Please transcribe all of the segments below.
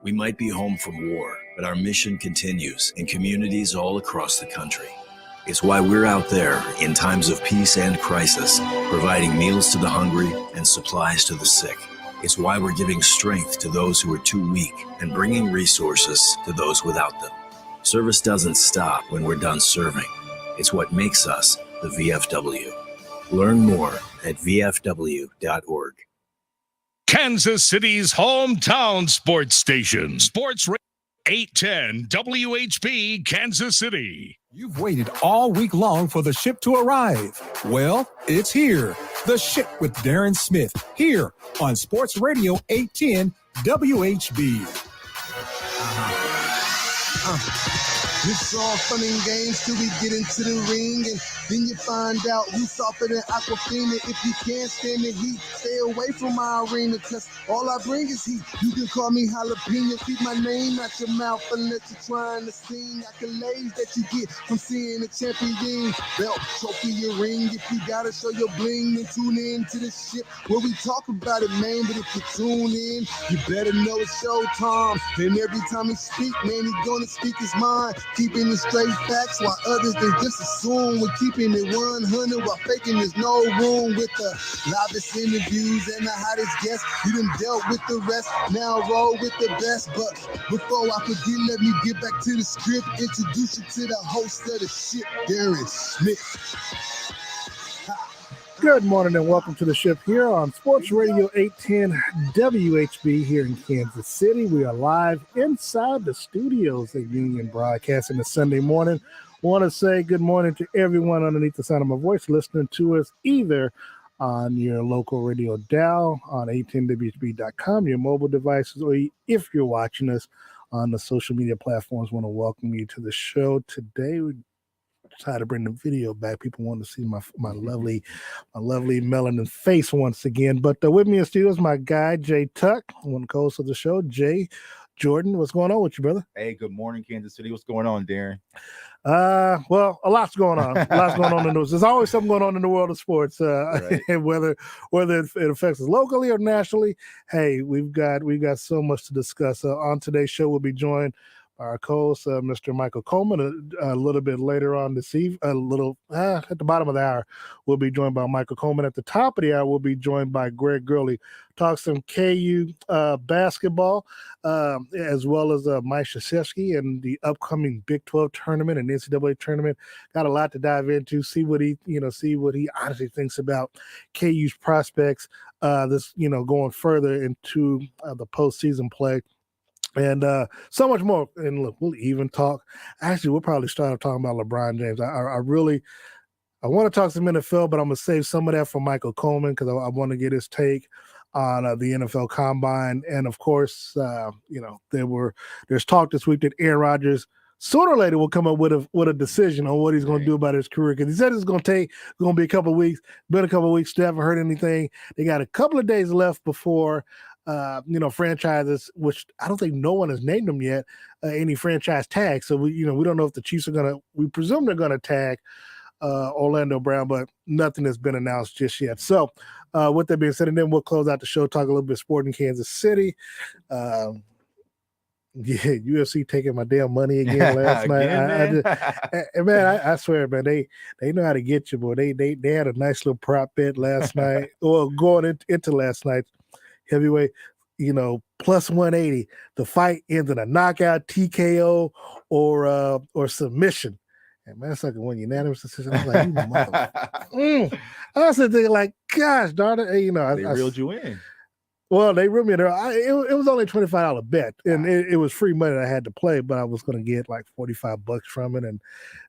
We might be home from war, but our mission continues in communities all across the country. It's why we're out there in times of peace and crisis, providing meals to the hungry and supplies to the sick. It's why we're giving strength to those who are too weak and bringing resources to those without them. Service doesn't stop when we're done serving. It's what makes us the VFW. Learn more at vfw.org. Kansas City's hometown sports station. Sports Radio 810 WHB Kansas City. You've waited all week long for the ship to arrive. Well, it's here. The Ship with Darren Smith, here on Sports Radio 810 WHB. It's all fun and games till we get into the ring, and then you find out who's softer than Aquafina. If you can't stand the heat, stay away from my arena, cause all I bring is heat. You can call me jalapeno, keep my name out your mouth unless you're trying to sing accolades that you get from seeing a champion. Belt, trophy, your ring. If you gotta show your bling, then tune in to the Ship where we talk about it, man. But if you tune in, you better know it's showtime. And every time he speak, man, he gonna speak his mind. Keeping the straight facts while others they just assume we're keeping it 100 while faking there's no room. With the livest interviews and the hottest guests, you done dealt with the rest, now roll with the best. But before I forget, let me get back to the script, introduce you to the host of the Ship, Darren Smith. Good morning and welcome to the Ship here on Sports Radio 810 WHB here in Kansas City. We are live inside the studios at Union Broadcasting this Sunday morning. I want to say good morning to everyone underneath the sound of my voice listening to us either on your local radio dial on 810WHB.com, your mobile devices, or if you're watching us on the social media platforms. I want to welcome you to the show today. We try to bring the video back. People want to see my lovely melanin face once again. But with me in studio is my guy, Jay Tuck, one of the co-hosts of the show. Jay Jordan, what's going on with you, brother? Hey, good morning, Kansas City. What's going on, Darren? Well, a lot's going on. A lot's going on in the news. There's always something going on in the world of sports, right. whether it affects us locally or nationally. Hey, we've got so much to discuss. On today's show, we'll be joined our co-host, Mr. Michael Coleman, a little bit later on this evening, at the bottom of the hour, we'll be joined by Michael Coleman. At the top of the hour, we'll be joined by Greg Gurley. Talk some KU basketball, as well as Mike Krzyzewski and the upcoming Big 12 tournament and NCAA tournament. Got a lot to dive into. See what he honestly thinks about KU's prospects. Going further into the postseason play. And so much more. And look, we'll even talk. Actually, we'll probably start talking about LeBron James. I want to talk some NFL, but I'm going to save some of that for Michael Coleman because I want to get his take on the NFL Combine. And, of course, there's talk this week that Aaron Rodgers sooner or later will come up with a decision on what he's going to do about his career, because he said it's going to be a couple of weeks. Been a couple of weeks. Still haven't heard anything. They got a couple of days left before franchises, which I don't think no one has named them yet, any franchise tags. So we don't know if the Chiefs we presume they're going to tag Orlando Brown, but nothing has been announced just yet. So with that being said, and then we'll close out the show, talk a little bit sport in Kansas City. UFC taking my damn money again last night. I swear, man, they know how to get you, boy. They had a nice little prop bet last night, or going into last night. Heavyweight, plus 180. The fight ends in a knockout, TKO, or submission. And man, it's like one unanimous decision. I was like, you motherfucker. I was thinking, like, gosh, darn it. They reeled you in. Well, they reeled me in there. It was only a $25 bet, and it was free money that I had to play, but I was going to get like $45 from it. And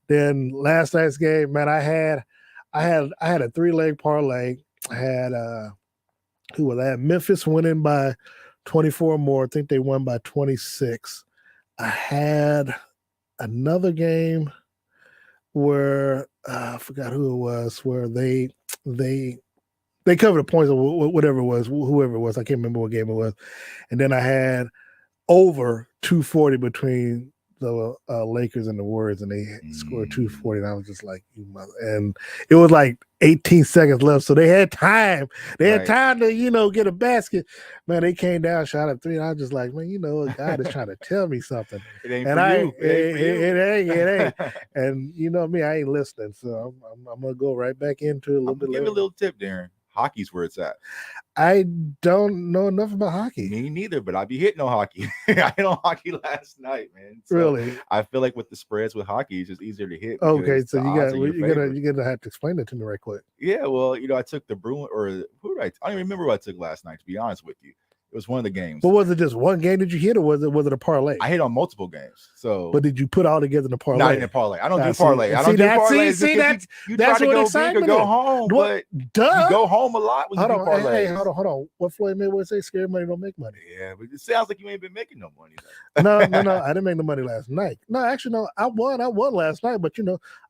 then last night's game, man, I had a 3-leg parlay. I had who was that? Memphis winning by 24 more. I think they won by 26. I had another game where I forgot who it was, where they covered the points of whatever it was, whoever it was. I can't remember what game it was. And then I had over 240 between the Lakers and the Warriors, and they scored 240. And I was just like, you mother. And it was like 18 seconds left, so they had time. They had Right. time to, get a basket. Man, they came down, shot at 3, and I was just like, man, God is trying to tell me something. It ain't And for you. It ain't for you. It ain't. And you know me, I ain't listening, so I'm gonna go right back into it a little I'm bit gonna give later. you a little tip, Darren. Hockey's where it's at. I don't know enough about hockey. Me neither, but I be hitting on hockey. I hit on hockey last night, man. So Really? I feel like with the spreads with hockey, it's just easier to hit. Okay, because so the you're odds are in your favor. gonna have to explain it to me right quick. Yeah, well, I took the Bruin, or who did I don't even remember what I took last night, to be honest with you. It was one of the games. But was it just one game that you hit, or was it a parlay? I hit on multiple games. So, but did you put all together in a parlay? not in a parlay. I don't do see- parlay. I see don't do that- parlays. see, because you that's try to what go big or excitement go is. home, What? but Duh. you go home a lot when you do Hold on, parlays. hey, hold on. What Floyd Mayweather say? Scared money don't make money. Yeah, but it sounds like you ain't been making no money. Though. No, I didn't make no money last night. No, actually, no, I won last night, but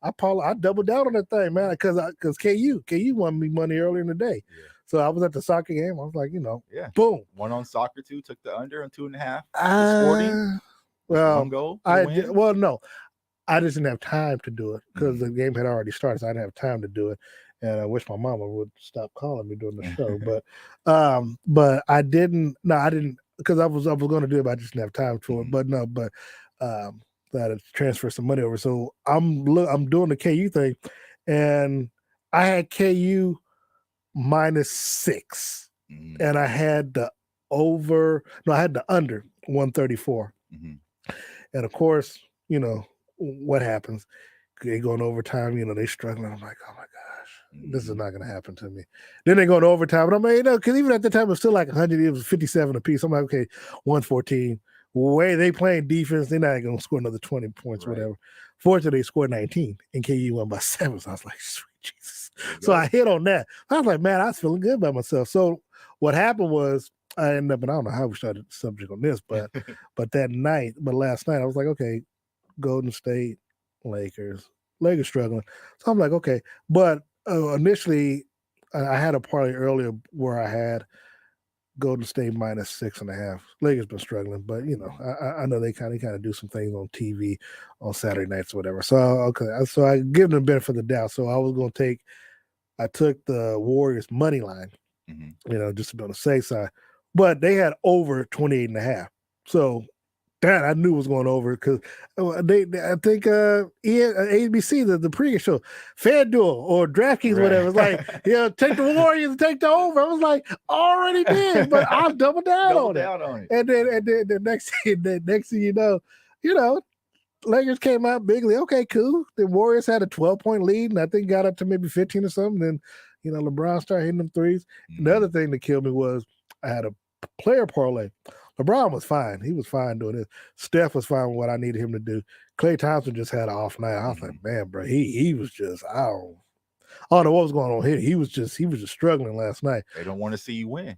I doubled down on that thing, man, because KU won me money earlier in the day. Yeah. So I was at the soccer game. I was like, yeah, boom. One on soccer too. Took the under on 2.5. Sporting. Well, one goal. No, I just didn't have time to do it because the game had already started. So I didn't have time to do it, and I wish my mama would stop calling me during the show. But I didn't. No, I didn't, because I was going to do it, but I just didn't have time for it. But I had to transfer some money over. So I'm doing the KU thing, and I had KU -6, and I had the under 134. And of course, what happens? They go in overtime, they struggling. I'm like, oh my gosh, this is not going to happen to me. Then they go into overtime, and I'm like, because even at the time it was still like 100, it was 57 apiece. I'm like, okay, 114. Way they playing defense, they're not going to score another 20 points, or whatever. Fortunately, they scored 19, and KU won by 7. So I was like, sweet Jesus. So I hit on that. I was like, man, I was feeling good about myself. So what happened was, I ended up, and I don't know how we started the subject on this, but last night I was like, okay, Golden State, Lakers struggling. So I'm like, okay. But initially, I had a parlay earlier where I had Golden State -6.5. Lakers been struggling, but I know they kind of do some things on TV on Saturday nights or whatever. So so I give them the benefit of the doubt. So I took the Warriors money line, just to be on the safe side, but they had over 28.5. So that I knew was going over, because I think ABC, the pregame show, FanDuel or DraftKings, whatever, it's like, take the Warriors and take the over. I was like, already did, but I'll double down on it. And then the next thing you know, Lakers came out bigly. Okay, cool. The Warriors had a 12-point lead, and I think got up to maybe 15 or something. Then, LeBron started hitting them threes. The other thing that killed me was I had a player parlay. LeBron was fine. He was fine doing this. Steph was fine with what I needed him to do. Klay Thompson just had an off night. I was like, man, bro, he was just, I don't know what was going on here. He was just struggling last night. They don't want to see you win.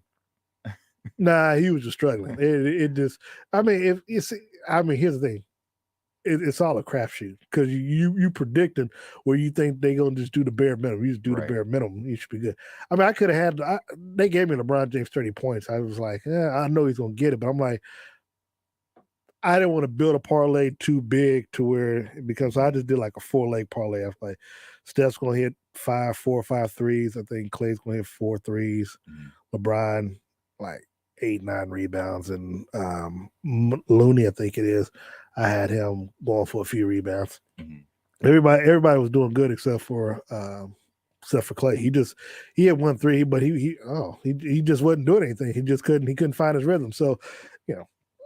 Nah, he was just struggling. It just, here's the thing. It's all a crapshoot, because you predicting where you think they're going to just do the bare minimum. You just do the bare minimum. You should be good. I could have had, they gave me LeBron James 30 points. I was like, I know he's going to get it, but I'm like, I didn't want to build a parlay too big to where, because I just did like a 4-leg parlay. I was like, Steph's going to hit 4 or 5 threes. I think Clay's going to hit 4 threes. LeBron, like 8-9 rebounds, and Looney, I think it is, I had him going for a few rebounds. Everybody was doing good except for Clay. He had 1 3, but he just wasn't doing anything. He couldn't find his rhythm. So,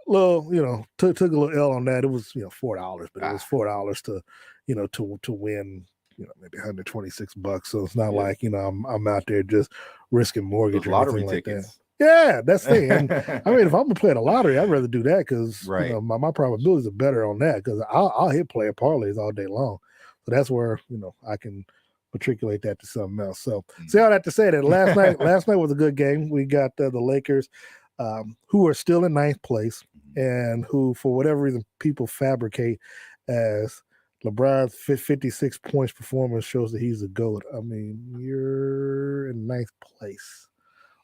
took a little L on that. It was $4, but it was $4 to win maybe $126. So it's not like I'm out there just risking mortgage or anything like that. Yeah, that's the thing. And if I'm gonna play the lottery, I'd rather do that, because my probabilities are better on that, because I'll hit player parlays all day long. So that's where I can matriculate that to something else. So see all that to say that last night was a good game. We got the Lakers, who are still in 9th place, and who, for whatever reason, people fabricate as LeBron's 56 points performance shows that he's a GOAT. You're in 9th place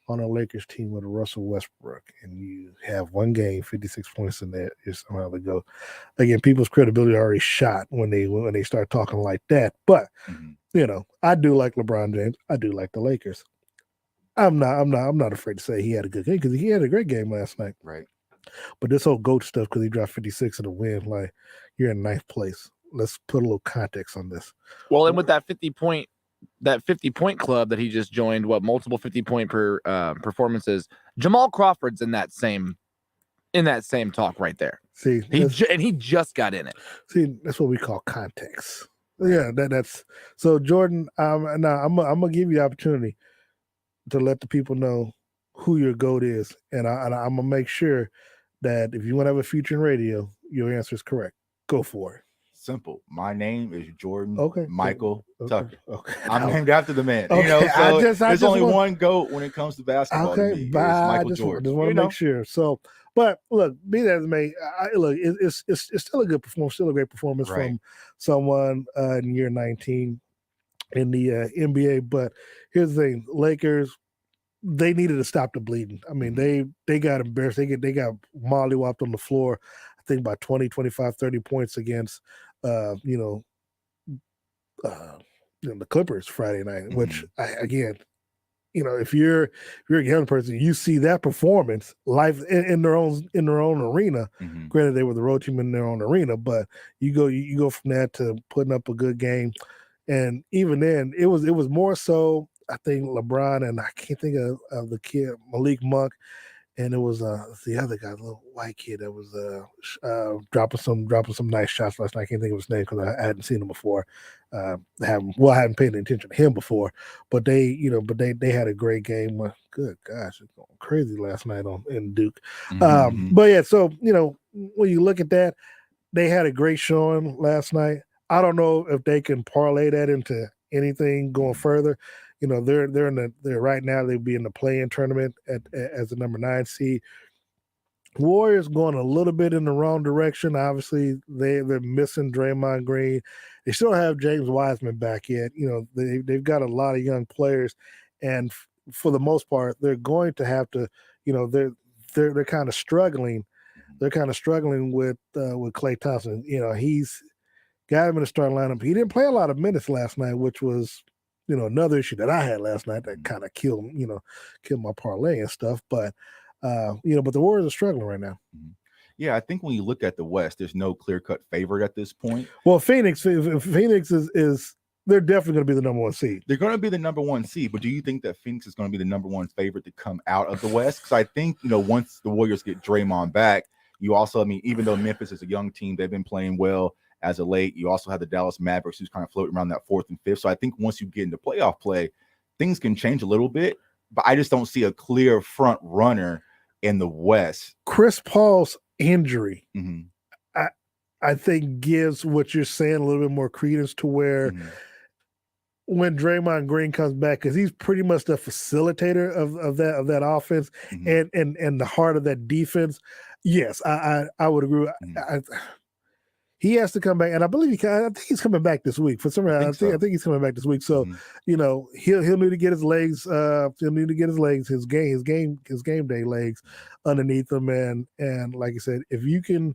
on a Lakers team with a Russell Westbrook, and you have one game, 56 points in there, you're somehow to go. Again, people's credibility already shot when they start talking like that. But I do like LeBron James. I do like the Lakers. I'm not afraid to say he had a good game because he had a great game last night. Right. But this whole GOAT stuff, because he dropped 56 in a win, like you're in ninth place. Let's put a little context on this. Well, and with that 50 point club that he just joined, multiple 50-point per performances, Jamal Crawford's in that same talk right there. See, he just got in it. See, that's what we call context. Yeah, that's so. Jordan, now I'm gonna give you the opportunity to let the people know who your GOAT is, and I'm gonna make sure that if you want to have a future in radio, your answer is correct. Go for it. Simple. My name is Jordan Michael Okay. Tucker. Okay. I'm named after the man. Okay. There's only one GOAT when it comes to basketball. Okay, to me. It's Michael I Jordan. just want to make sure. So, but look, be that as it may, it's still a good performance, still a great performance from someone in year 19 in the NBA. But here's the thing: Lakers, they needed to stop the bleeding. I mean, they got embarrassed. They got mollywopped on the floor. I think by 20, 25, 30 points against the Clippers Friday night, which if you're a young person, you see that performance live in their own arena. Granted, they were the road team in their own arena, but you go from that to putting up a good game. And even then, it was more so, I think, LeBron and I can't think of the kid, Malik Monk, and it was the other guy, the little white kid that was dropping some nice shots last night. I can't think of his name because I hadn't seen him before. I hadn't paid attention to him before, but they had a great game. Good gosh, it's going crazy last night in Duke. But yeah, so when you look at that, they had a great showing last night. I don't know if they can parlay that into anything going further. They're right now, they'd be in the play-in tournament as the number 9 seed. Warriors going a little bit in the wrong direction. Obviously, they're missing Draymond Green. They still have James Wiseman back yet. They've got a lot of young players, and for the most part, they're going to have to. They're kind of struggling. They're kind of struggling with Klay Thompson. He's got him in the starting lineup. He didn't play a lot of minutes last night, which was another issue that I had last night that kind of killed my parlay and stuff. But but the Warriors are struggling right now. Yeah, I think when you look at the West, there's no clear-cut favorite at this point. Well, Phoenix is they're definitely going to be the number 1 seed. They're going to be the number 1 seed, but do you think that Phoenix is going to be the number 1 favorite to come out of the West? Because I think once the Warriors get Draymond back, you also, even though Memphis is a young team, they've been playing well as of late. You also have the Dallas Mavericks, who's kind of floating around that 4th and 5th. So I think once you get into playoff play, things can change a little bit. But I just don't see a clear front runner in the West. Chris Paul's injury, I think, gives what you're saying a little bit more credence to where when Draymond Green comes back, because he's pretty much the facilitator of that offense and the heart of that defense. Yes, I would agree. He has to come back, and I believe I think he's coming back this week. For some reason, I think he's coming back this week. So, he'll need to get his legs. He'll need to get his game day legs underneath him. And like I said, if you can,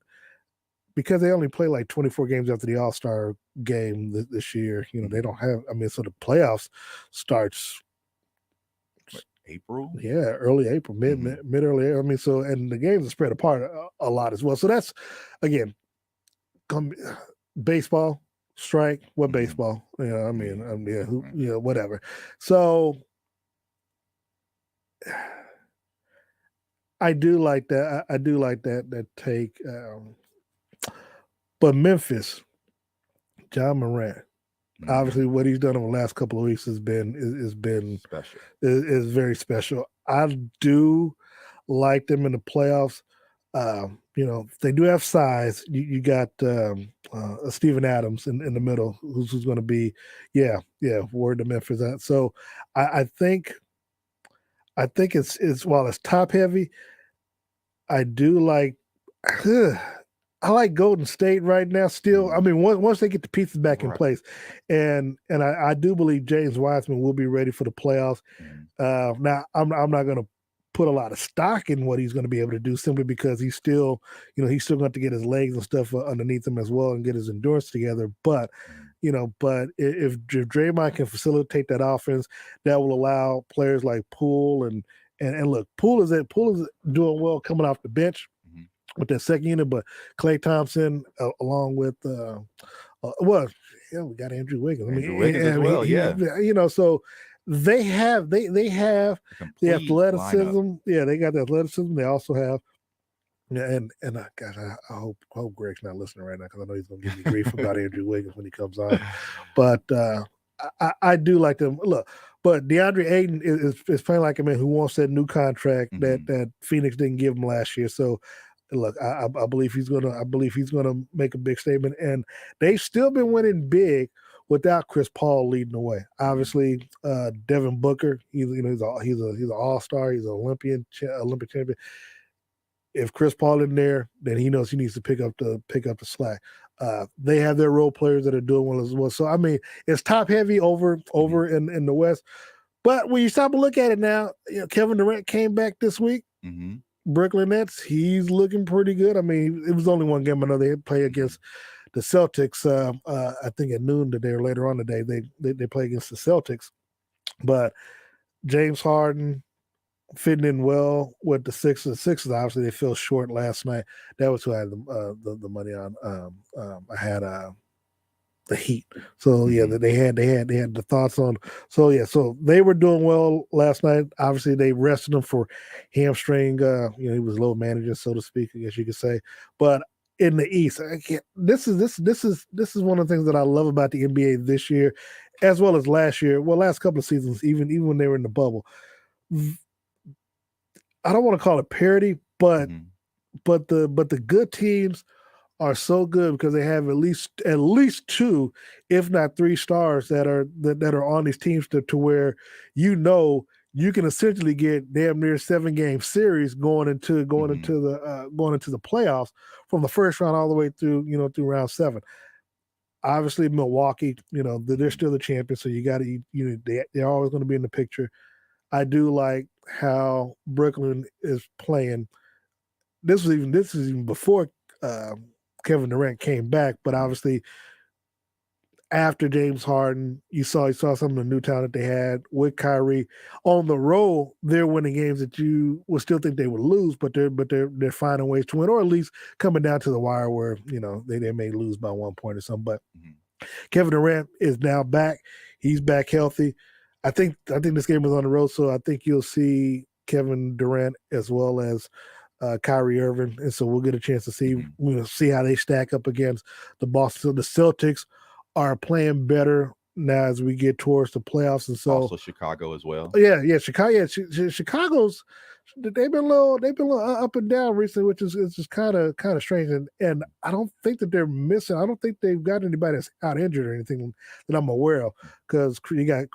because they only play like 24 games after the All-Star game this year. They don't have. So the playoffs starts April. Yeah, early April, mid early. So and the games are spread apart a lot as well. So that's again. Baseball strike. What baseball? Whatever. So I do like that. I do like that take. But Memphis, John Morant, obviously what he's done over the last couple of weeks has been special. Is very special. I do like them in the playoffs. They do have size. You got Steven Adams in the middle, who's going to be, word to Memphis. So I think it's while it's top heavy, I do like. I like Golden State right now. Still, I mean, once they get the pieces back in place, and I do believe James Wiseman will be ready for the playoffs. Now, I'm not going to put a lot of stock in what he's going to be able to do simply because he's still going to get his legs and stuff underneath him as well and get his endurance together. But but if Draymond can facilitate that offense, that will allow players like Poole and look, Poole is doing well coming off the bench with that second unit, but Klay Thompson, along with we got Andrew Wiggins. Andrew Wiggins as well, so they have the athleticism. Lineup. Yeah, they got the athleticism. They also have, and gosh, I hope Greg's not listening right now because I know he's gonna give me grief about Andrew Wiggins when he comes on. But I do like them. Look. But DeAndre Ayton is playing like a man who wants that new contract that Phoenix didn't give him last year. So, look, I believe he's gonna make a big statement, and they've still been winning big without Chris Paul leading the way. Obviously, Devin Booker, he's an all-star, he's an Olympic champion. If Chris Paul in there, then he knows he needs to pick up the slack. They have their role players that are doing well as well. So I mean, it's top heavy over in the West. But when you stop and look at it now, Kevin Durant came back this week. Brooklyn Nets, he's looking pretty good. I mean, it was only one game. I know they play against the Celtics. I think at noon today or later on today, they play against the Celtics. But James Harden fitting in well with the Sixers. Sixers, obviously, they fell short last night. That was who I had the money on. I had the Heat. So yeah, they had the thoughts on. So yeah, so they were doing well last night. Obviously, they rested him for hamstring. He was low managing, so to speak, I guess you could say. But in the East, this is one of the things that I love about the NBA this year, as well as last year. Well, last couple of seasons, even when they were in the bubble. I don't want to call it parity, but the good teams are so good because they have at least two, if not three stars that are on these teams to where you can essentially get damn near 7-game series going into the playoffs from the first round all the way through through round 7. Obviously, Milwaukee, they're still the champions, so you got to they're always going to be in the picture. I do like how Brooklyn is playing. This is even before Kevin Durant came back, but obviously after James Harden, you saw some of the new talent they had with Kyrie on the road. They're winning games that you would still think they would lose, but they're finding ways to win, or at least coming down to the wire where they may lose by 1 point or something. But Kevin Durant is now back. He's back healthy. I think this game is on the road, so I think you'll see Kevin Durant as well as Kyrie Irving, and so we'll get a chance to see how they stack up against the Boston. The Celtics are playing better now as we get towards the playoffs, and so also Chicago as well. Yeah, Chicago. Yeah, Chicago's they've been a little up and down recently, which is just kind of strange, and I don't think that they're missing. I don't think they've got anybody that's out injured or anything that I'm aware of, because you got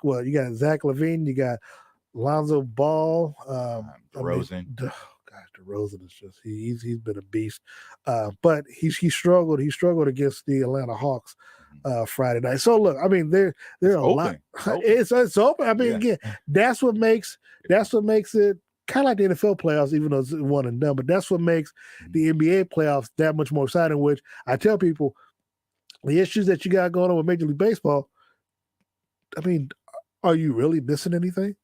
Zach LaVine, you got Lonzo Ball, DeRozan. DeRozan is just he's been a beast, but he struggled against the Atlanta Hawks Friday night. So look, I mean they're a lot. It's open. I mean again, that's what makes it kind of like the NFL playoffs, even though it's one and done. But that's what makes the NBA playoffs that much more exciting. Which I tell people, the issues that you got going on with Major League Baseball. I mean, are you really missing anything?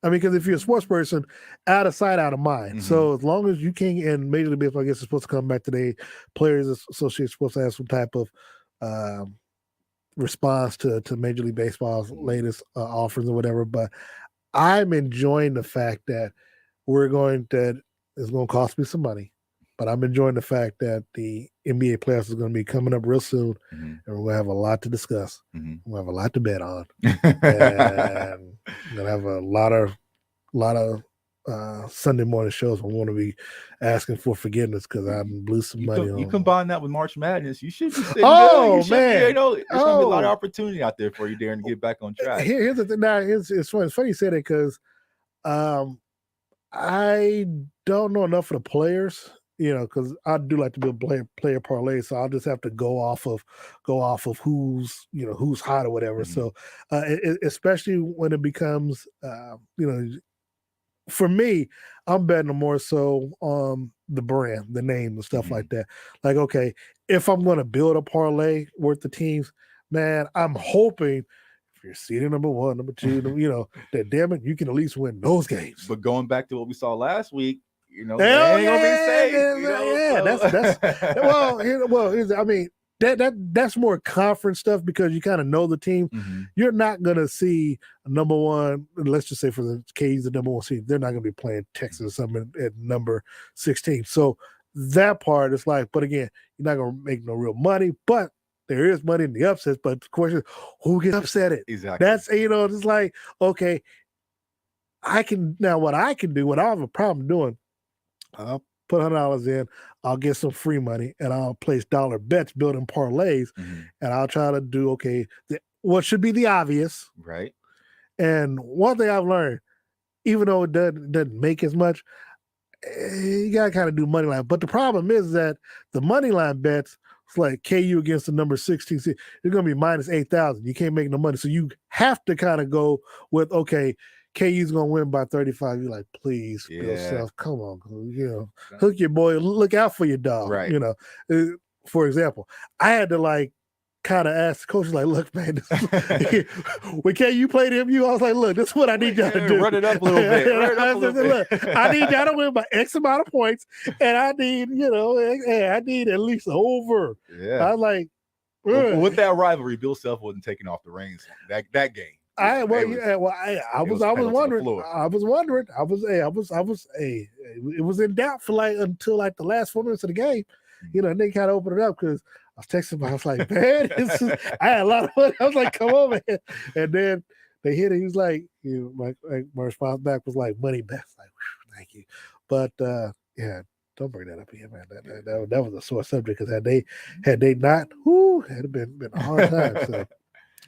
I mean, because if you're a sports person, out of sight, out of mind. So as long as you can, and Major League Baseball, I guess, is supposed to come back today. Players Association is supposed to have some type of response to Major League Baseball's latest offerings or whatever. But I'm enjoying the fact that it's going to cost me some money, but I'm enjoying the fact that the NBA playoffs is going to be coming up real soon, and we're going to have a lot to discuss. We'll have a lot to bet on, and we're going to have a lot of Sunday morning shows. We want to be asking for forgiveness because I blew some money on. You combine that with March Madness, you should be sitting man, there's going to be a lot of opportunity out there for you, Darren, to get back on track. Here's the thing. Now, it's funny. It's funny you said it because I don't know enough of the players because I do like to build player parlay, so I'll just have to go off of who's hot or whatever. So especially when it becomes for me, I'm betting more so on the brand, the name, and stuff like that. Like, okay, if I'm going to build a parlay worth the teams, man, I'm hoping if you're seeding number 1, number 2, that damn it, you can at least win those games. But going back to what we saw last week, they ain't gonna be safe. That's more conference stuff because you kind of know the team. You're not gonna see a number 1. Let's just say for the K's, the number 1 seed, they're not gonna be playing Texas or something at number 16. So that part is like, but again, you're not gonna make no real money, but there is money in the upsets. But the question is, who gets upset it? Exactly. That's it's like, okay, what I can do, what I have a problem doing, I'll put $100 in, I'll get some free money, and I'll place dollar bets building parlays, and I'll try to do what should be the obvious. Right. And one thing I've learned, even though it doesn't make as much, you gotta kind of do money line. But the problem is that the money line bets, it's like KU against the number 16 seed, you're gonna be minus 8,000. You can't make no money, so you have to kind of go with KU's gonna win by 35. You're like, please, yourself, come on, hook your boy, look out for your dog. Right. For example, I had to kind of ask the coach, like, look, man, when KU played MU, I was like, look, this is what I need y'all to do. Run it up a little bit. Look, I need y'all to win by X amount of points, and I need, I need at least over. Yeah. I was like, with that rivalry, Bill Self wasn't taking off the reins that game. I was wondering. It was in doubt for until the last 4 minutes of the game, and they kind of opened it up because I was texting him. I was like, man, I had a lot of money. I was like, come on, man. And then they hit it. He was like, my response back was like, money back. Like, thank you. But don't bring that up again, man. That was a sore subject because had they not, had it been a hard time. So.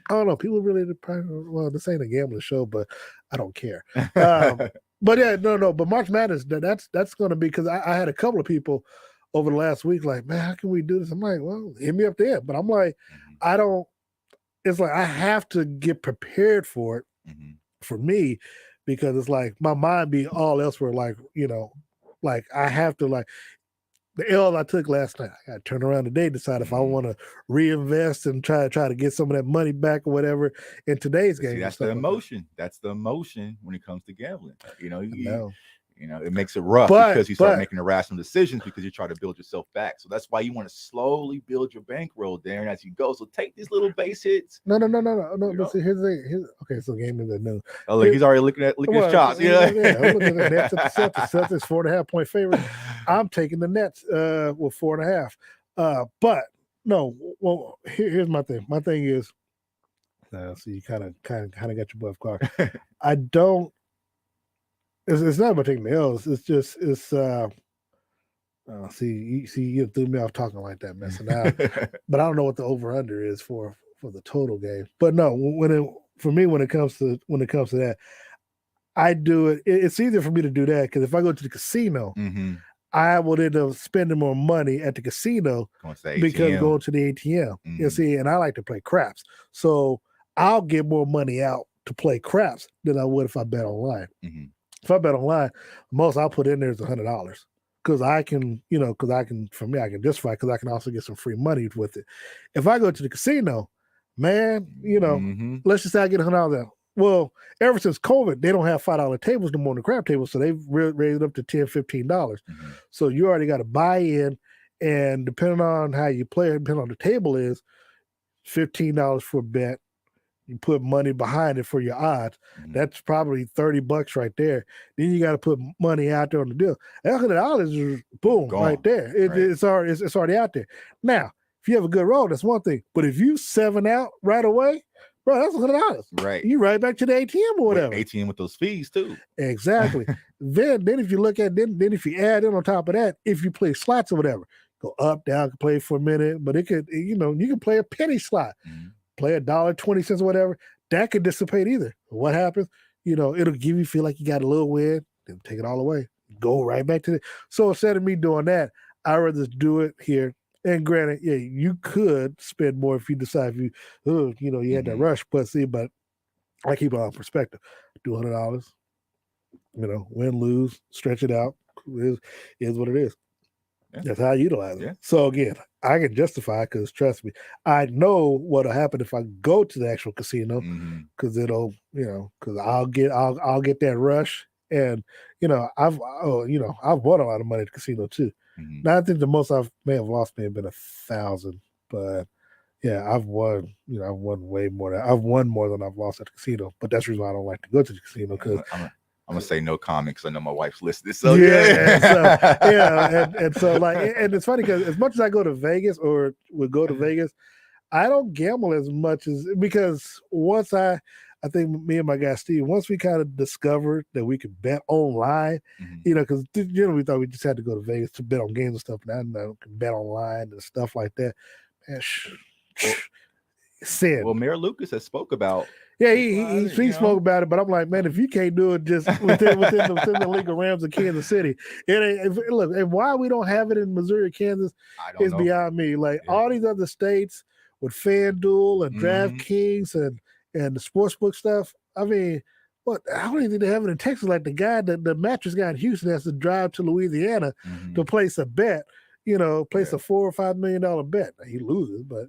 I don't know. People really, this ain't a gambling show, but I don't care. But yeah, no. But March Madness, that's going to be, because I had a couple of people over the last week like, man, how can we do this? I'm like, well, hit me up there. But I'm like, it's like I have to get prepared for it for me, because it's like my mind be all elsewhere. Like I have to the L I took last night, I got to turn around today, decide if I want to reinvest and try to get some of that money back or whatever in today's game. See, that's the emotion. That's the emotion when it comes to gambling. It makes it rough because you start making irrational decisions because you try to build yourself back. So that's why you want to slowly build your bankroll, Darren, as you go. So take these little base hits. No. See, here's the thing. Okay, so game is that no. Oh, look, he's already licking his chops. Yeah. I'm looking at the Nets at the Celtics, 4.5 point favorite. I'm taking the Nets with 4.5. But no. Well, here's my thing. My thing is, so you kind of got your butt card. I don't. It's not about taking the L's. It's just see you threw me off talking like that, messing out. But I don't know what the over under is for the total game. But no, when it comes to that, I do it. It's easier for me to do that because if I go to the casino, I will end up spending more money at the casino because going to the ATM. You see, and I like to play craps, so I'll get more money out to play craps than I would if I bet online. If I bet online, most I'll put in there is $100 because I can justify because I can also get some free money with it. If I go to the casino, man, let's just say I get $100 out. Well, ever since COVID, they don't have $5 tables no more on the crap tables, so they've raised it up to $10, $15. So you already got to buy in, and depending on how you play, depending on the table is, $15 for a bet. You put money behind it for your odds. That's probably $30 right there. Then you got to put money out there on the deal. That $100 is boom right there. It's already out there. Now, if you have a good roll, that's one thing. But if you 7 out right away, bro, that's $100. Right. You right back to the ATM or whatever. ATM with those fees too. Exactly. then if you look at then if you add in on top of that, if you play slots or whatever, go up, down, can play for a minute, but it could, you can play a penny slot. Play $1.20 or whatever, that could dissipate either. What happens? It'll give you feel like you got a little win, then take it all away. go right back to it. So instead of me doing that, I'd rather just do it here. And granted, yeah, you could spend more if you decide you had that rush. But I keep it on perspective. $200, win, lose, stretch it out is what it is. Yeah. That's how I utilize it. Yeah. So again, I can justify because trust me, I know what'll happen if I go to the actual casino because it'll, because I'll get that rush, and I've won a lot of money at the casino too. Now I think the most I may have lost may have been 1,000, but yeah, I've won. I've won way more. I've won more than I've lost at the casino, but that's the reason why I don't like to go to the casino because. I'm gonna say no comment because I know my wife's listening. So and so and it's funny because as much as I go to Vegas or would go to Vegas, I don't gamble as much because once I think me and my guy Steve, once we kind of discovered that we could bet online, because we thought we just had to go to Vegas to bet on games and stuff. Now I know we can bet online and stuff like that. Man, sin. Well, Mayor Lucas has spoke about. Yeah, he spoke about it, but I'm like, man, if you can't do it just within the League of Rams of Kansas City, it ain't. Look, and why we don't have it in Missouri, or Kansas, is beyond me. Like all these other states with FanDuel and DraftKings and the sportsbook stuff. I mean, I don't even think they have it in Texas. Like the mattress guy in Houston has to drive to Louisiana to place a bet. Place a $4 or $5 million bet. He loses, but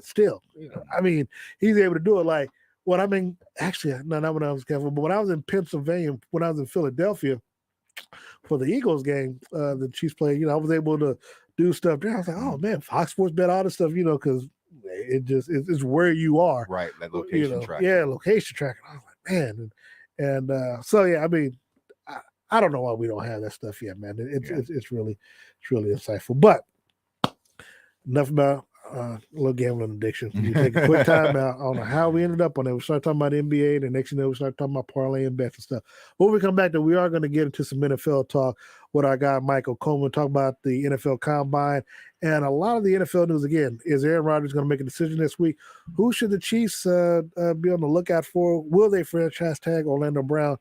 still, I mean, he's able to do it. Like. Well, I mean, actually, not when I was careful, but when I was in Pennsylvania, when I was in Philadelphia for the Eagles game, the Chiefs played, I was able to do stuff there. I was like, oh man, Fox Sports bet all this stuff, because it's where you are. Right, that location track. Yeah, location tracking. I was like, man. And so, yeah, I mean, I don't know why we don't have that stuff yet, man. It's really insightful. But enough about a little gambling addiction. We take a quick time out. I don't know how we ended up on it. We started talking about the NBA, and the next thing we start talking about parlay and bets and stuff. When we come back, we are going to get into some NFL talk with our guy Michael Coleman, talk about the NFL Combine and a lot of the NFL news. Again, is Aaron Rodgers going to make a decision this week? Who should the Chiefs be on the lookout for? Will they franchise tag Orlando Brown?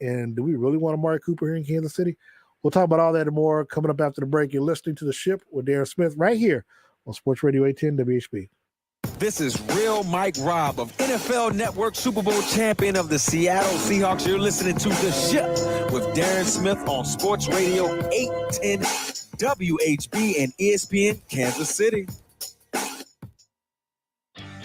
And do we really want Amari Cooper here in Kansas City? We'll talk about all that and more coming up after the break. You're listening to The Ship with Darren Smith right here on Sports Radio 810 WHB. This is Real Mike Robb of NFL Network Super Bowl champion of the Seattle Seahawks. You're listening to The Ship with Darren Smith on Sports Radio 810 WHB and ESPN Kansas City.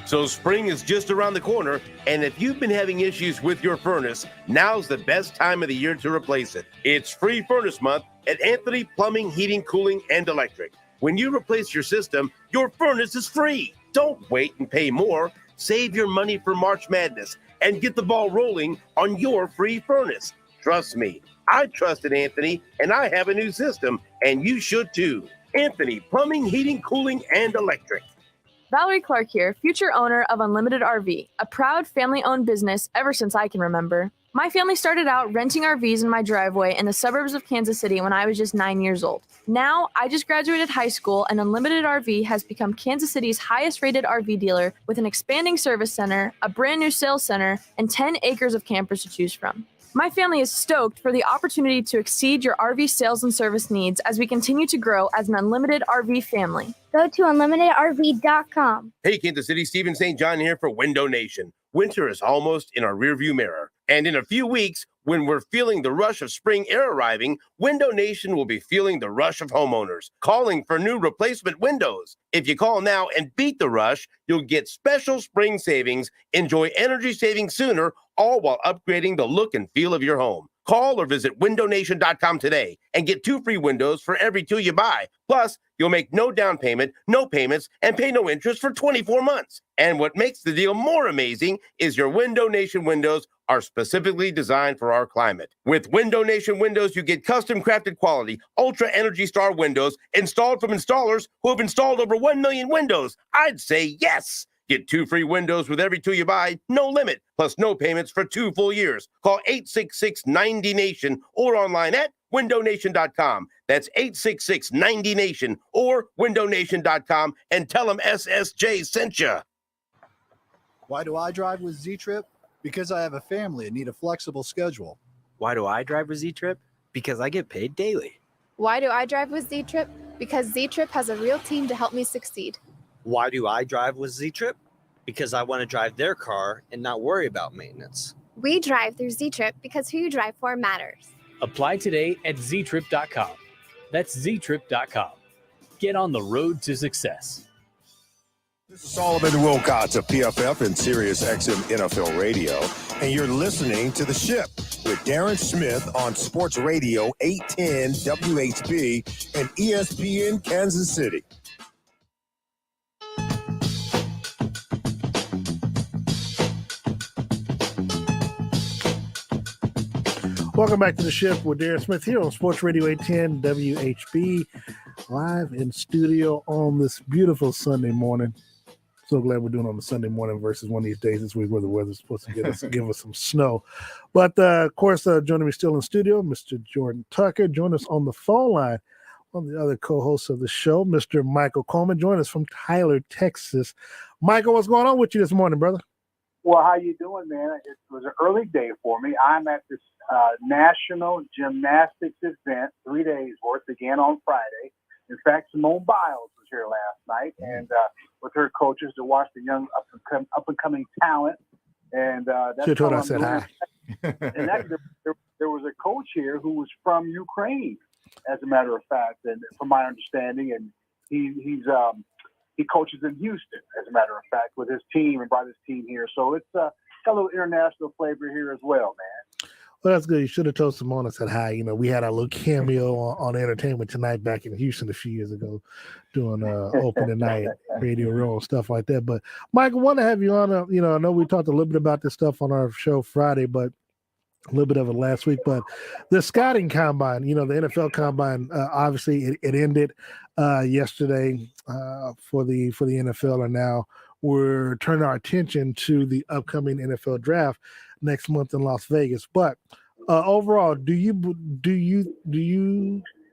So spring is just around the corner, and if you've been having issues with your furnace, now's the best time of the year to replace it. It's Free Furnace Month at Anthony Plumbing, Heating, Cooling, and Electric. When you replace your system, your furnace is free. Don't wait and pay more. Save your money for March Madness and get the ball rolling on your free furnace. Trust me, I trusted Anthony, and I have a new system, and you should too. Anthony Plumbing, Heating, Cooling, and Electric. Valerie Clark here, future owner of Unlimited RV, a proud family-owned business ever since I can remember. My family started out renting RVs in my driveway in the suburbs of Kansas City when I was just 9 years old. Now, I just graduated high school, and Unlimited RV has become Kansas City's highest-rated RV dealer with an expanding service center, a brand-new sales center, and 10 acres of campers to choose from. My family is stoked for the opportunity to exceed your RV sales and service needs as we continue to grow as an Unlimited RV family. Go to unlimitedrv.com. Hey, Kansas City, Stephen St. John here for Window Nation. Winter is almost in our rearview mirror. And in a few weeks, when we're feeling the rush of spring air arriving, Window Nation will be feeling the rush of homeowners, calling for new replacement windows. If you call now and beat the rush, you'll get special spring savings, enjoy energy savings sooner, all while upgrading the look and feel of your home. Call or visit windownation.com today and get 2 free windows for every 2 you buy. Plus, you'll make no down payment, no payments, and pay no interest for 24 months. And what makes the deal more amazing is your Window Nation windows are specifically designed for our climate. With Window Nation windows, you get custom crafted quality, ultra Energy Star windows installed from installers who have installed over 1 million windows. I'd say yes. Get 2 free windows with every 2 you buy, no limit, plus no payments for 2 full years. Call 866-90-NATION or online at windownation.com. That's 866-90-NATION or windownation.com and tell them SSJ sent you. Why do I drive with Z-Trip? Because I have a family and need a flexible schedule. Why do I drive with Z-Trip? Because I get paid daily. Why do I drive with Z-Trip? Because Z-Trip has a real team to help me succeed. Why do I drive with Z-Trip? Because I want to drive their car and not worry about maintenance. We drive through Z-Trip because who you drive for matters. Apply today at ztrip.com. That's ztrip.com. Get on the road to success. This is Solomon Wilcox of PFF and Sirius XM NFL Radio, and you're listening to The Ship with Darren Smith on Sports Radio 810 WHB and ESPN Kansas City. Welcome back to The Ship with Darren Smith here on Sports Radio 810 WHB, live in studio on this beautiful Sunday morning. So glad we're doing it on the Sunday morning versus one of these days this week where the weather's supposed to give us some snow. But of course, joining me still in studio, Mr. Jordan Tucker. Join us on the phone line. One of the other co-hosts of the show, Mr. Michael Coleman. Join us from Tyler, Texas. Michael, what's going on with you this morning, brother? Well, how you doing, man? It was an early day for me. I'm at this national gymnastics event, 3 days worth, again on Friday. In fact, Simone Biles was here last night, and with her coaches to watch the young up-and-coming talent. And that's Should told I said hi. And actually, there was a coach here who was from Ukraine, as a matter of fact, and from my understanding, and he coaches in Houston, as a matter of fact, with his team and brought his team here. So it's got a little international flavor here as well, man. Well, that's good. You should have told Simone and said hi. You know, we had our little cameo on Entertainment Tonight back in Houston a few years ago doing opening night radio row and stuff like that. But, Michael, I want to have you on. I know we talked a little bit about this stuff on our show Friday, but a little bit of it last week. But the scouting combine, the NFL combine, obviously it ended yesterday for the NFL, and now we're turning our attention to the upcoming NFL draft next month in Las Vegas. But overall, do you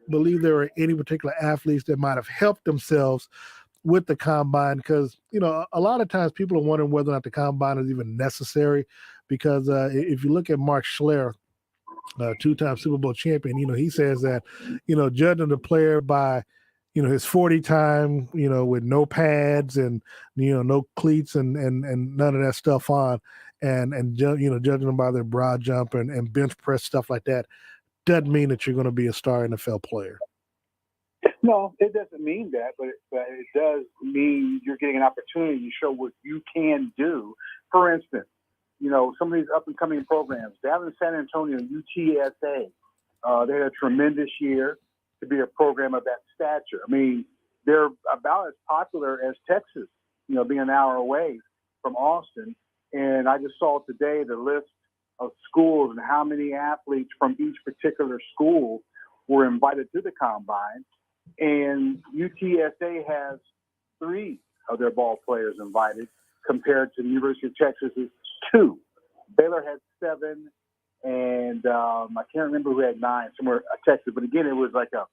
believe there are any particular athletes that might have helped themselves with the combine? Because a lot of times people are wondering whether or not the combine is even necessary. Because if you look at Mark Schler, two-time Super Bowl champion, he says that judging the player by his 40 time, with no pads and no cleats and none of that stuff on. And judging them by their broad jump and bench press, stuff like that, doesn't mean that you're going to be a star NFL player. No, it doesn't mean that, but it does mean you're getting an opportunity to show what you can do. For instance, some of these up-and-coming programs, down in San Antonio, UTSA, they had a tremendous year to be a program of that stature. I mean, they're about as popular as Texas, being an hour away from Austin. And I just saw today the list of schools and how many athletes from each particular school were invited to the combine. And UTSA has 3 of their ball players invited compared to the University of Texas's 2. Baylor had 7, and I can't remember who had 9, somewhere Texas. But again, it was like a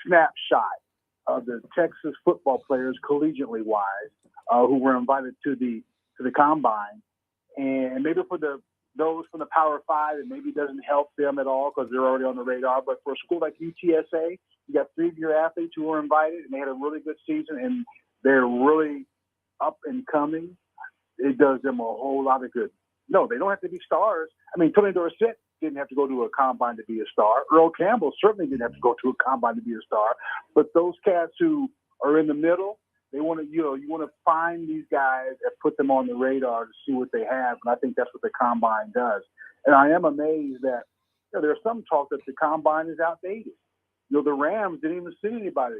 snapshot of the Texas football players, collegiately wise, who were invited to the combine. And maybe for those from the Power 5, it maybe doesn't help them at all because they're already on the radar. But for a school like UTSA, you got 3 of your athletes who were invited, and they had a really good season, and they're really up and coming. It does them a whole lot of good. No, they don't have to be stars. I mean, Tony Dorsett didn't have to go to a combine to be a star. Earl Campbell certainly didn't have to go to a combine to be a star. But those cats who are in the middle, they want to, you want to find these guys and put them on the radar to see what they have. And I think that's what the combine does. And I am amazed that there's some talk that the combine is outdated. The Rams didn't even send anybody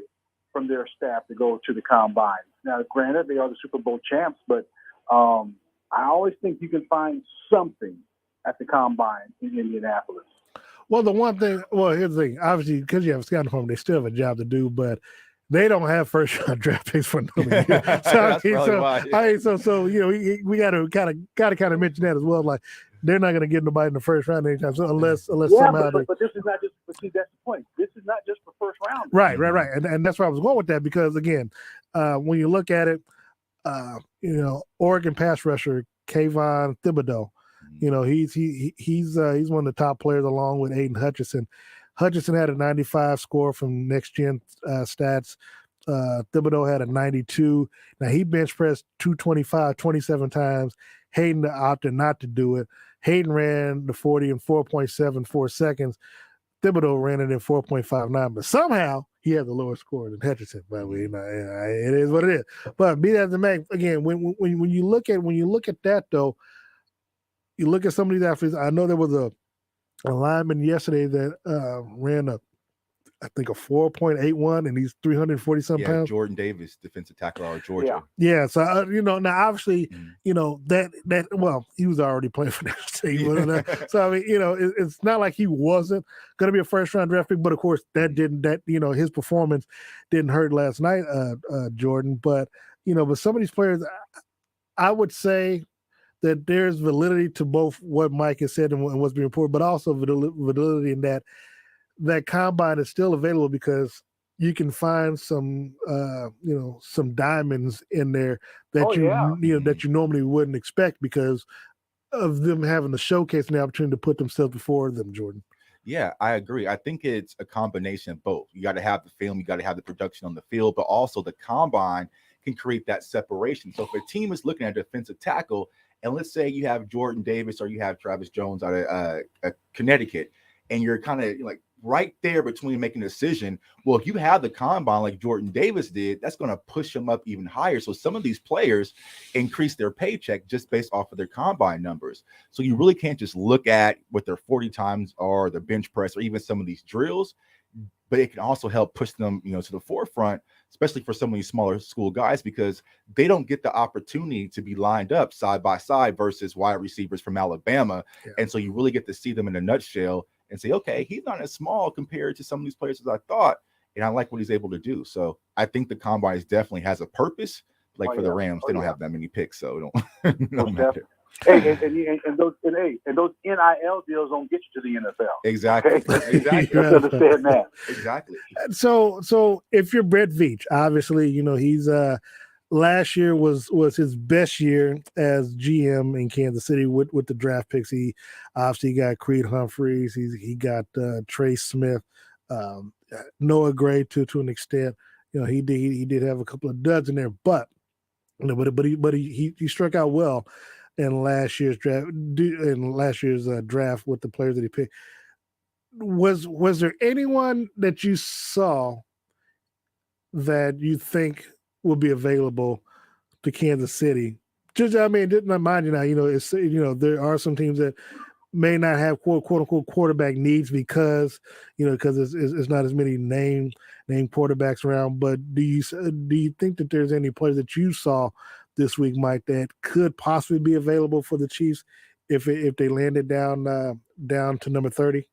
from their staff to go to the combine. Now, granted, they are the Super Bowl champs, but I always think you can find something at the combine in Indianapolis. Well, here's the thing. Obviously, because you have a scouting firm, they still have a job to do, but they don't have first-round draft picks for another year. So we got to mention that as well. Like, they're not going to get nobody in the first round anytime soon, unless somehow. But this is not just. But see, that's the point. This is not just for first round. Right, and that's where I was going with that because again, when you look at it, Oregon pass rusher Kayvon Thibodeau, he's one of the top players along with Aiden Hutchinson. Hutchinson had a 95 score from Next Gen Stats. Thibodeau had a 92. Now, he bench pressed 225 27 times. Hayden opted not to do it. Hayden ran the 40 in 4.74 seconds. Thibodeau ran it in 4.59, but somehow he had the lower score than Hutchinson. But it is what it is. But be that as it may, again, when you look at that though, you look at some of these athletes. I know there was a lineman yesterday that ran I think a 4.81, and he's 340 some pounds. Jordan Davis, defensive tackle out of Georgia. Yeah. So now obviously, that well, he was already playing for that team. So I mean, it's not like he wasn't going to be a first round draft pick, but of course his performance didn't hurt last night, Jordan. But but some of these players, I would say that there's validity to both what Mike has said and what's being reported, but also validity in that combine is still available because you can find some diamonds in there that that you normally wouldn't expect because of them having the showcase and the opportunity to put themselves before them, Jordan. Yeah, I agree. I think it's a combination of both. You got to have the film, you got to have the production on the field, but also the combine can create that separation. So if a team is looking at a defensive tackle, and let's say you have Jordan Davis or you have Travis Jones out of Connecticut, and you're kind of like right there between making a decision. Well, if you have the combine like Jordan Davis did, that's going to push them up even higher. So some of these players increase their paycheck just based off of their combine numbers. So you really can't just look at what their 40 times are, the bench press, or even some of these drills, but it can also help push them, to the forefront, especially for some of these smaller school guys, because they don't get the opportunity to be lined up side by side versus wide receivers from Alabama. Yeah. And so you really get to see them in a nutshell and say, okay, he's not as small compared to some of these players as I thought. And I like what he's able to do. So I think the combine definitely has a purpose. Like for the Rams, they don't have that many picks, so it don't matter. Hey, and those NIL deals don't get you to the NFL. Exactly. Okay? Exactly. Let's understand that. Exactly. So if you're Brett Veach, obviously, he's last year was his best year as GM in Kansas City with the draft picks. He obviously got Creed Humphreys. He got Trey Smith, Noah Gray to an extent. He did have a couple of duds in there, but he struck out well in last year's draft. Draft with the players that he picked. Was there anyone that you saw that you think would be available to Kansas City? Just, didn't mind you now. It's there are some teams that may not have quote unquote quarterback needs because it's not as many named quarterbacks around. But do you think that there's any players that you saw this week, Mike, that could possibly be available for the Chiefs if they landed down to number 30?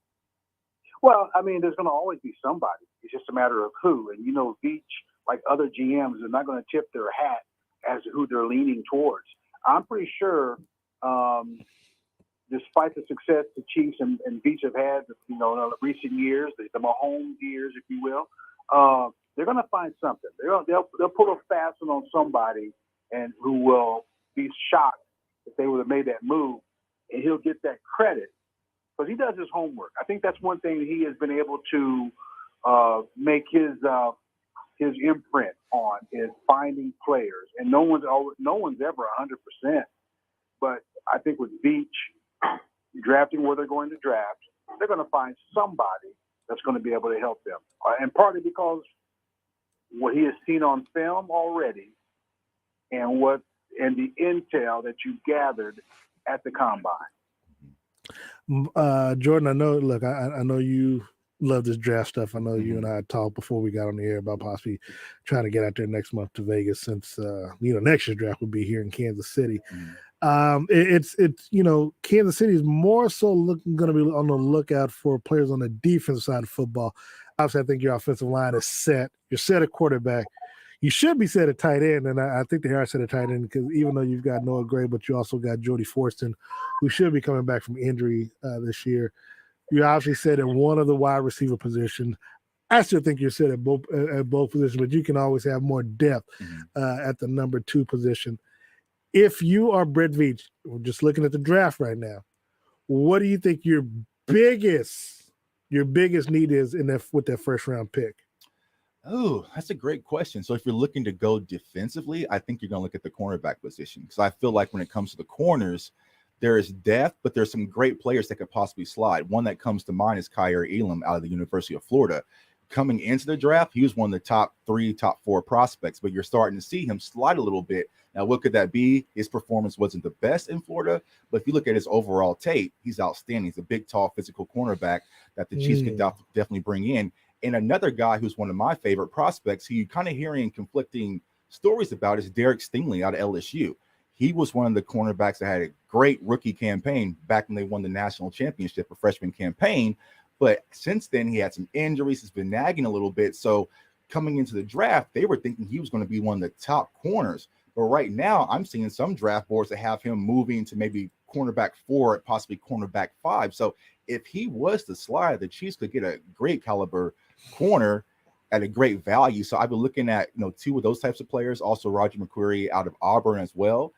Well, there's going to always be somebody. It's just a matter of who. And Veach, like other GMs, are not going to tip their hat as to who they're leaning towards. I'm pretty sure, despite the success the Chiefs and Veach have had, in the recent years, the Mahomes years, if you will, they're going to find something. They'll pull a fast one on somebody, and who will be shocked if they would have made that move, and he'll get that credit because he does his homework. I think that's one thing that he has been able to make his imprint on is finding players, and no one's ever 100%. But I think with Veach drafting where they're going to draft, they're going to find somebody that's going to be able to help them, and partly because what he has seen on film already, and the intel that you gathered at the combine. Jordan, I know. Look, I know you love this draft stuff. I know you and I talked before we got on the air about possibly trying to get out there next month to Vegas, since next year's draft will be here in Kansas City. It's Kansas City is more so going to be on the lookout for players on the defensive side of football. Obviously, I think your offensive line is set. You're set at quarterback. You should be set at tight end, and I think they are set at tight end because even though you've got Noah Gray, but you also got Jody Forston, who should be coming back from injury this year. You obviously set at one of the wide receiver positions. I still think you're set at both positions, but you can always have more depth at the number 2 position. If you are Brett Veach, we're just looking at the draft right now, what do you think your biggest your biggest need is with that first round pick? Oh, that's a great question. So if you're looking to go defensively, I think you're going to look at the cornerback position, because I feel like when it comes to the corners, there is depth, but there's some great players that could possibly slide. One that comes to mind is Kyer Elam out of the University of Florida. Coming into the draft, he was one of the top 4 prospects, but you're starting to see him slide a little bit. Now, what could that be? His performance wasn't the best in Florida, but if you look at his overall tape, he's outstanding. He's a big, tall, physical cornerback that the Chiefs could definitely bring in. And another guy who's one of my favorite prospects, who you kind of hearing conflicting stories about, is Derek Stingley out of LSU. He was one of the cornerbacks that had a great rookie campaign back when they won the national championship, a freshman campaign. But since then, he had some injuries. He's been nagging a little bit. So coming into the draft, they were thinking he was going to be one of the top corners. But right now, I'm seeing some draft boards that have him moving to maybe cornerback 4, possibly cornerback 5. So if he was to slide, the Chiefs could get a great caliber corner at a great value. So I've been looking at 2 of those types of players. Also, Roger McQuarrie out of Auburn as well.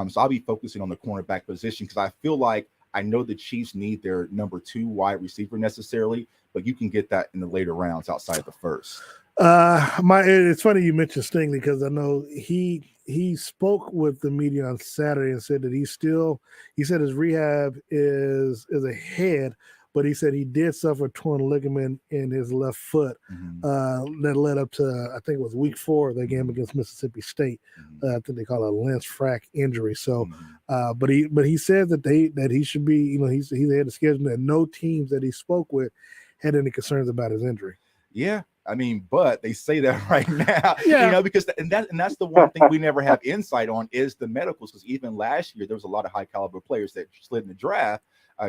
So I'll be focusing on the cornerback position, because I feel like I know the Chiefs need their number 2 wide receiver necessarily, but you can get that in the later rounds outside the first. It's funny you mentioned Stingley, because I know he spoke with the media on Saturday and said that he said his rehab is ahead, but he said he did suffer a torn ligament in his left foot that led up to, I think it was week 4 of the game against Mississippi State. I think they call it a Lynch-Frack injury. So, but he said that he should be, he's ahead of schedule, and no teams that he spoke with had any concerns about his injury. Yeah. I mean, but they say that right now, because that's the one thing we never have insight on is the medicals. Because even last year, there was a lot of high caliber players that slid in the draft.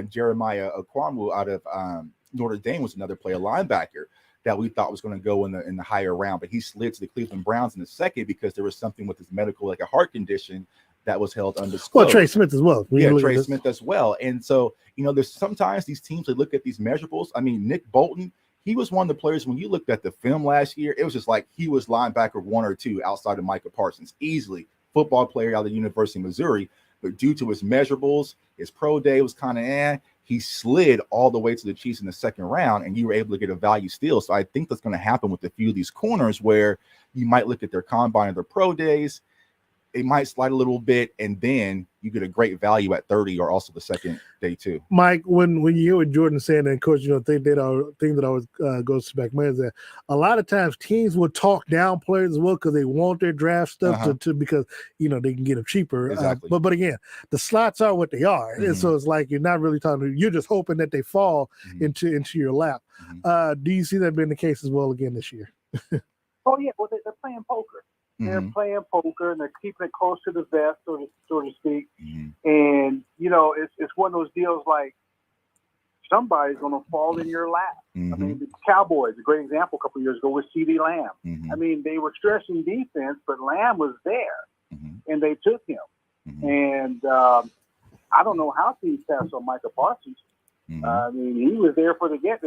Jeremiah Okwamu out of Notre Dame was another player, linebacker, that we thought was going to go in the higher round, but he slid to the Cleveland Browns in the second because there was something with his medical, like a heart condition, that was held undisclosed. Well, Trey Smith as well. Trey Smith as well. And so, there's sometimes these teams, they look at these measurables. I mean, Nick Bolton, he was one of the players, when you looked at the film last year, it was just like he was linebacker 1 or 2 outside of Micah Parsons, easily football player out of the University of Missouri. But due to his measurables, his pro day was kind of he slid all the way to the Chiefs in the second round, and you were able to get a value steal. So I think that's going to happen with a few of these corners, where you might look at their combine or their pro days. It might slide a little bit, and then you get a great value at 30 or also the second day too. Mike, when you hear what Jordan saying, and coach, thing that always goes to back my head is that a lot of times teams will talk down players as well because they want their draft stuff because they can get them cheaper. Exactly. But again, the slots are what they are, and so it's like you're not really talking. You're just hoping that they fall into your lap. Do you see that being the case as well again this year? Oh yeah, well they're playing poker. They're playing poker, and they're keeping it close to the vest, so to speak. And it's one of those deals like somebody's going to fall in your lap. I mean, the Cowboys, a great example a couple of years ago with CeeDee Lamb. I mean, they were stressing defense, but Lamb was there, and they took him. And I don't know how teams pass on Micah Parsons. I mean, he was there for the get.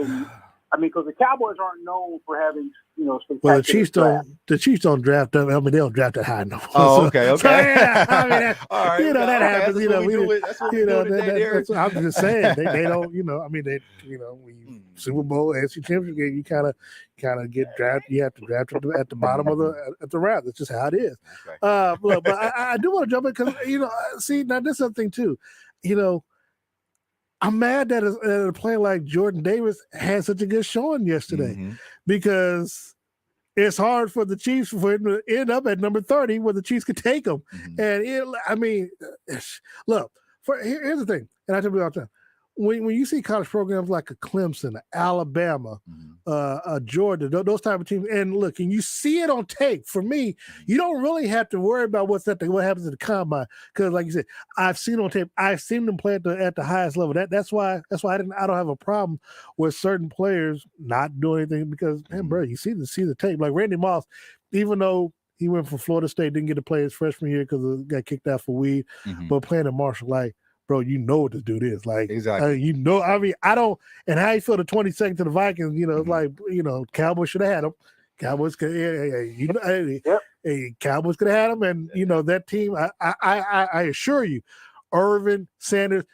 I mean, because the Cowboys aren't known for having, spectacular well, the Chiefs don't draft them. I mean, they don't draft it high enough. Oh, okay. So, yeah, I mean, all right, that happens. That's what we do today, that's what I'm just saying. They don't, I mean, when Super Bowl, AFC Championship game, you kind of get drafted. You have to draft at the bottom of the round. That's just how it is. Okay. But I do want to jump in because, see, now this is something too, I'm mad that a player like Jordan Davis had such a good showing yesterday because it's hard for the Chiefs for him to end up at number 30 where the Chiefs could take him. And look, here's the thing, and I tell you all the time. When you see college programs like a Clemson, Alabama, Georgia, those type of teams, and look, and you see it on tape. For me, you don't really have to worry about what happens at the combine because, like you said, I've seen on tape. I've seen them play at the highest level. That's why I don't have a problem with certain players not doing anything because, man, bro, you see the tape. Like Randy Moss, even though he went from Florida State, didn't get to play his freshman year because he got kicked out for weed, but playing at Marshall, like. Bro, you know what this dude is. Like, exactly. I mean, I don't, and how you feel the 22nd to the Vikings, it's like, Cowboys should have had him. Cowboys could, Cowboys could have had him. And, that team, I assure you, Irvin, Sanders,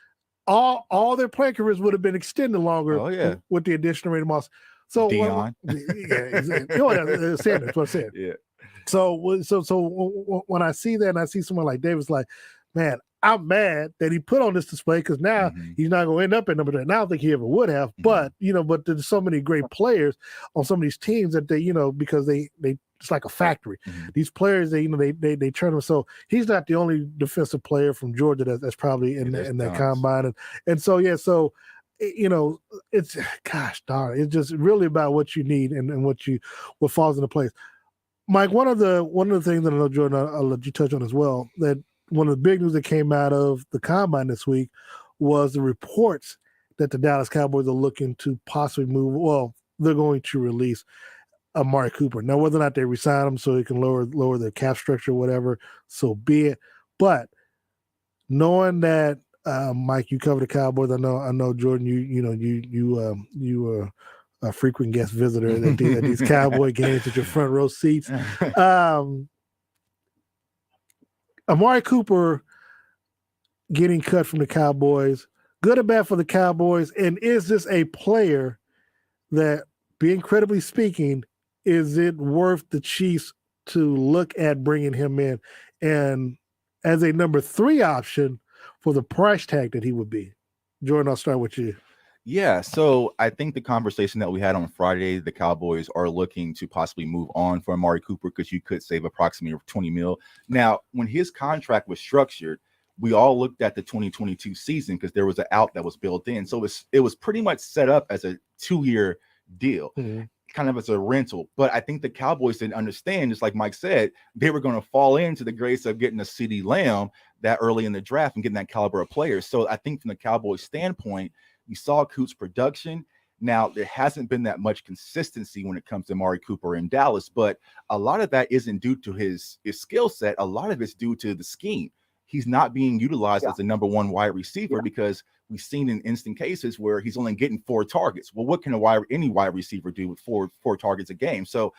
all their playing careers would have been extended longer. Oh, yeah. With the addition of Randy Moss. So Dion. Sanders, what I said. Yeah. So when I see that and I see someone like Davis, like, man, I'm mad that he put on this display because now he's not going to end up at number 10. I don't think he ever would have, but there's so many great players on some of these teams that they, because they it's like a factory. These players, they turn them. So he's not the only defensive player from Georgia that's probably in that combine, and so it's gosh darn, it's just really about what you need and what falls into place. Mike, one of the things that I know, Jordan, I'll let you touch on as well, that one of the big news that came out of the combine this week was the reports that the Dallas Cowboys are looking to possibly move. Well, they're going to release Amari Cooper. Now, whether or not they resign him so he can lower their cap structure, or whatever, so be it. But knowing that, Mike, you cover the Cowboys. I know, Jordan. You are a frequent guest visitor at these Cowboy games at your front row seats. Amari Cooper getting cut from the Cowboys, good or bad for the Cowboys? And is this a player that, being credibly speaking, is it worth the Chiefs to look at bringing him in and as a number 3 option for the price tag that he would be? Jordan, I'll start with you. Yeah, so I think the conversation that we had on Friday, the Cowboys are looking to possibly move on for Amari Cooper because you could save approximately $20 million. Now, when his contract was structured, we all looked at the 2022 season because there was an out that was built in. So it was pretty much set up as a 2-year deal, kind of as a rental. But I think the Cowboys didn't understand, just like Mike said, they were going to fall into the grace of getting a CeeDee Lamb that early in the draft and getting that caliber of players. So I think from the Cowboys standpoint, you saw Coop's production. Now, there hasn't been that much consistency when it comes to Amari Cooper in Dallas, but a lot of that isn't due to his skill set. A lot of it's due to the scheme. He's not being utilized as a number 1 wide receiver because we've seen in instant cases where he's only getting 4 targets. Well, what can any wide receiver do with four targets a game? So,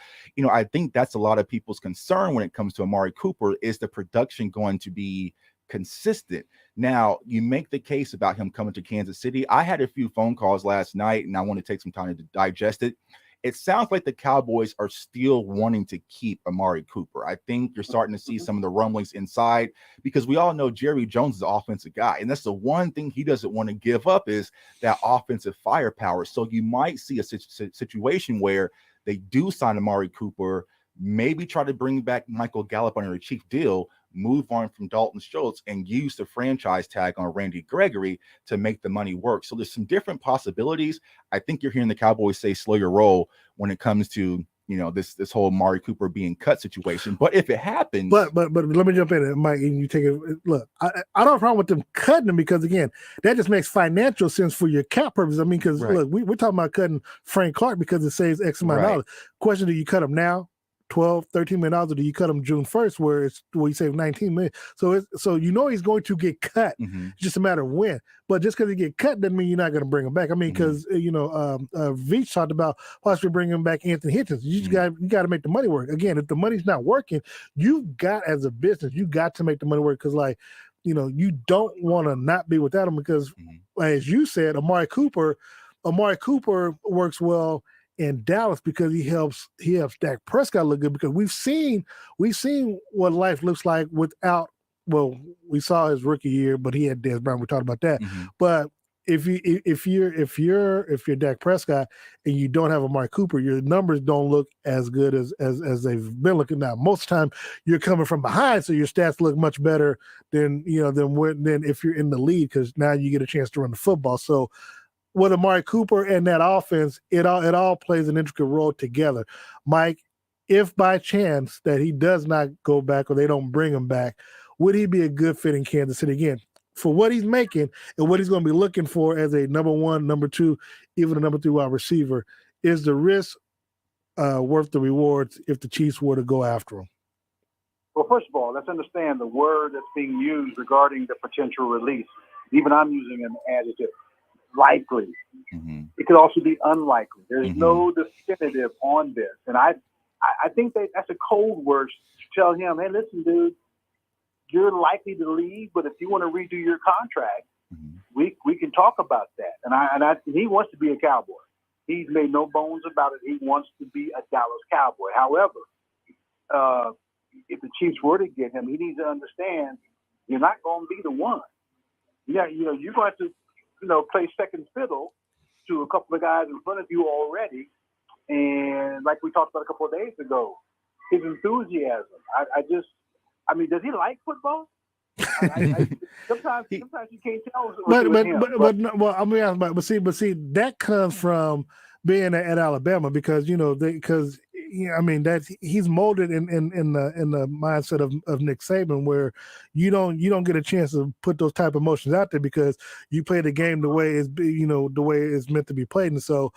I think that's a lot of people's concern when it comes to Amari Cooper. Is the production going to be consistent? Now, you make the case about him coming to Kansas City. I had a few phone calls last night, and I want to take some time to digest it. It sounds like the Cowboys are still wanting to keep Amari Cooper. I think you're starting to see some of the rumblings inside because we all know Jerry Jones is an offensive guy, and that's the one thing he doesn't want to give up is that offensive firepower. So you might see a situation where they do sign Amari Cooper, maybe try to bring back Michael Gallup under a cheap deal, move on from Dalton Schultz, and use the franchise tag on Randy Gregory to make the money work. So there's some different possibilities. I think you're hearing the Cowboys say slow your roll when it comes to this whole Amari Cooper being cut situation. But if it happens, but let me jump in, Mike. And you take it. Look, I don't have a problem with them cutting him because again, that just makes financial sense for your cap purposes. I mean, because look, we're talking about cutting Frank Clark because it saves X amount of dollars. Question: do you cut him now? $12, $13 million, or do you cut him June 1st where you save $19 million? So he's going to get cut. It's just a matter of when. But just because he get cut doesn't mean you're not going to bring him back. I mean, because Veach talked about possibly bringing back Anthony Hitchens. You got to make the money work. Again, if the money's not working, you've got as a business, you got to make the money work because you don't want to not be without him because as you said, Amari Cooper works well in Dallas because he helps Dak Prescott look good because we've seen what life looks like without. Well, we saw his rookie year, but he had Dez Bryant. We talked about that. But if you're Dak Prescott and you don't have Amari Cooper, your numbers don't look as good as they've been looking now. Most of the time, you're coming from behind, so your stats look much better than if you're in the lead because now you get a chance to run the football. So with Amari Cooper and that offense, it all plays an intricate role together. Mike, if by chance that he does not go back or they don't bring him back, would he be a good fit in Kansas City again for what he's making and what he's going to be looking for as a number 1, number 2, even a number 3 wide receiver? Is the risk worth the rewards if the Chiefs were to go after him? Well, first of all, let's understand the word that's being used regarding the potential release. Even I'm using an adjective. Likely. It could also be unlikely. There's no definitive on this. And I think that's a cold word to tell him, hey, listen, dude, you're likely to leave, but if you want to redo your contract, we can talk about that. And he wants to be a Cowboy. He's made no bones about it. He wants to be a Dallas Cowboy. However, if the Chiefs were to get him, he needs to understand you're not going to be the one. Yeah, you're going to, play second fiddle to a couple of guys in front of you already. And like we talked about a couple of days ago, his enthusiasm. Does he like football? Sometimes you can't tell. But see, that comes from being at Alabama because he's molded in the mindset of Nick Saban, where you don't get a chance to put those type of emotions out there because you play the game the way it's meant to be played, and so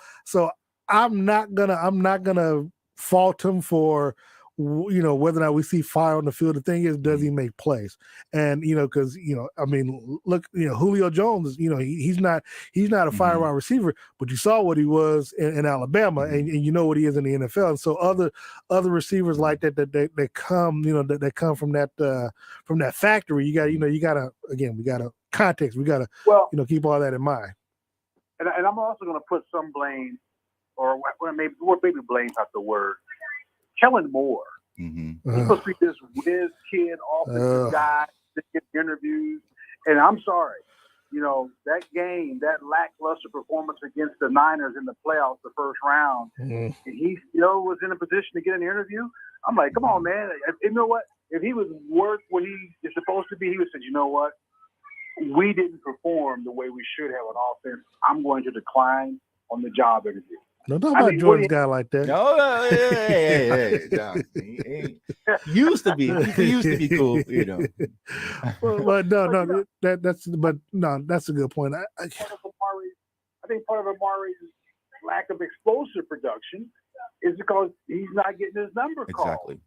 I'm not gonna fault him for whether or not we see fire on the field. The thing is, does he make plays? And because look, Julio Jones, he's not a fire wide receiver, but you saw what he was in Alabama, and you know what he is in the NFL. And so other receivers like that come, that come from that factory. You gotta we gotta context. We gotta keep all that in mind. And I'm also gonna put some blame, or maybe blame's not the word. Kellen Moore. He's supposed to be this whiz kid, offensive guy that gets interviews. And I'm sorry, that game, that lackluster performance against the Niners in the playoffs, the first round, and he still was in a position to get an interview. I'm like, come on, man. You know what? If he was worth what he is supposed to be, he would have said, you know what? We didn't perform the way we should have on offense. I'm going to decline on the job interview. No, talk about Jordan's guy like that. No, hey, John. He used to be cool, that's a good point. I think part of Amari's lack of explosive production is because he's not getting his number called.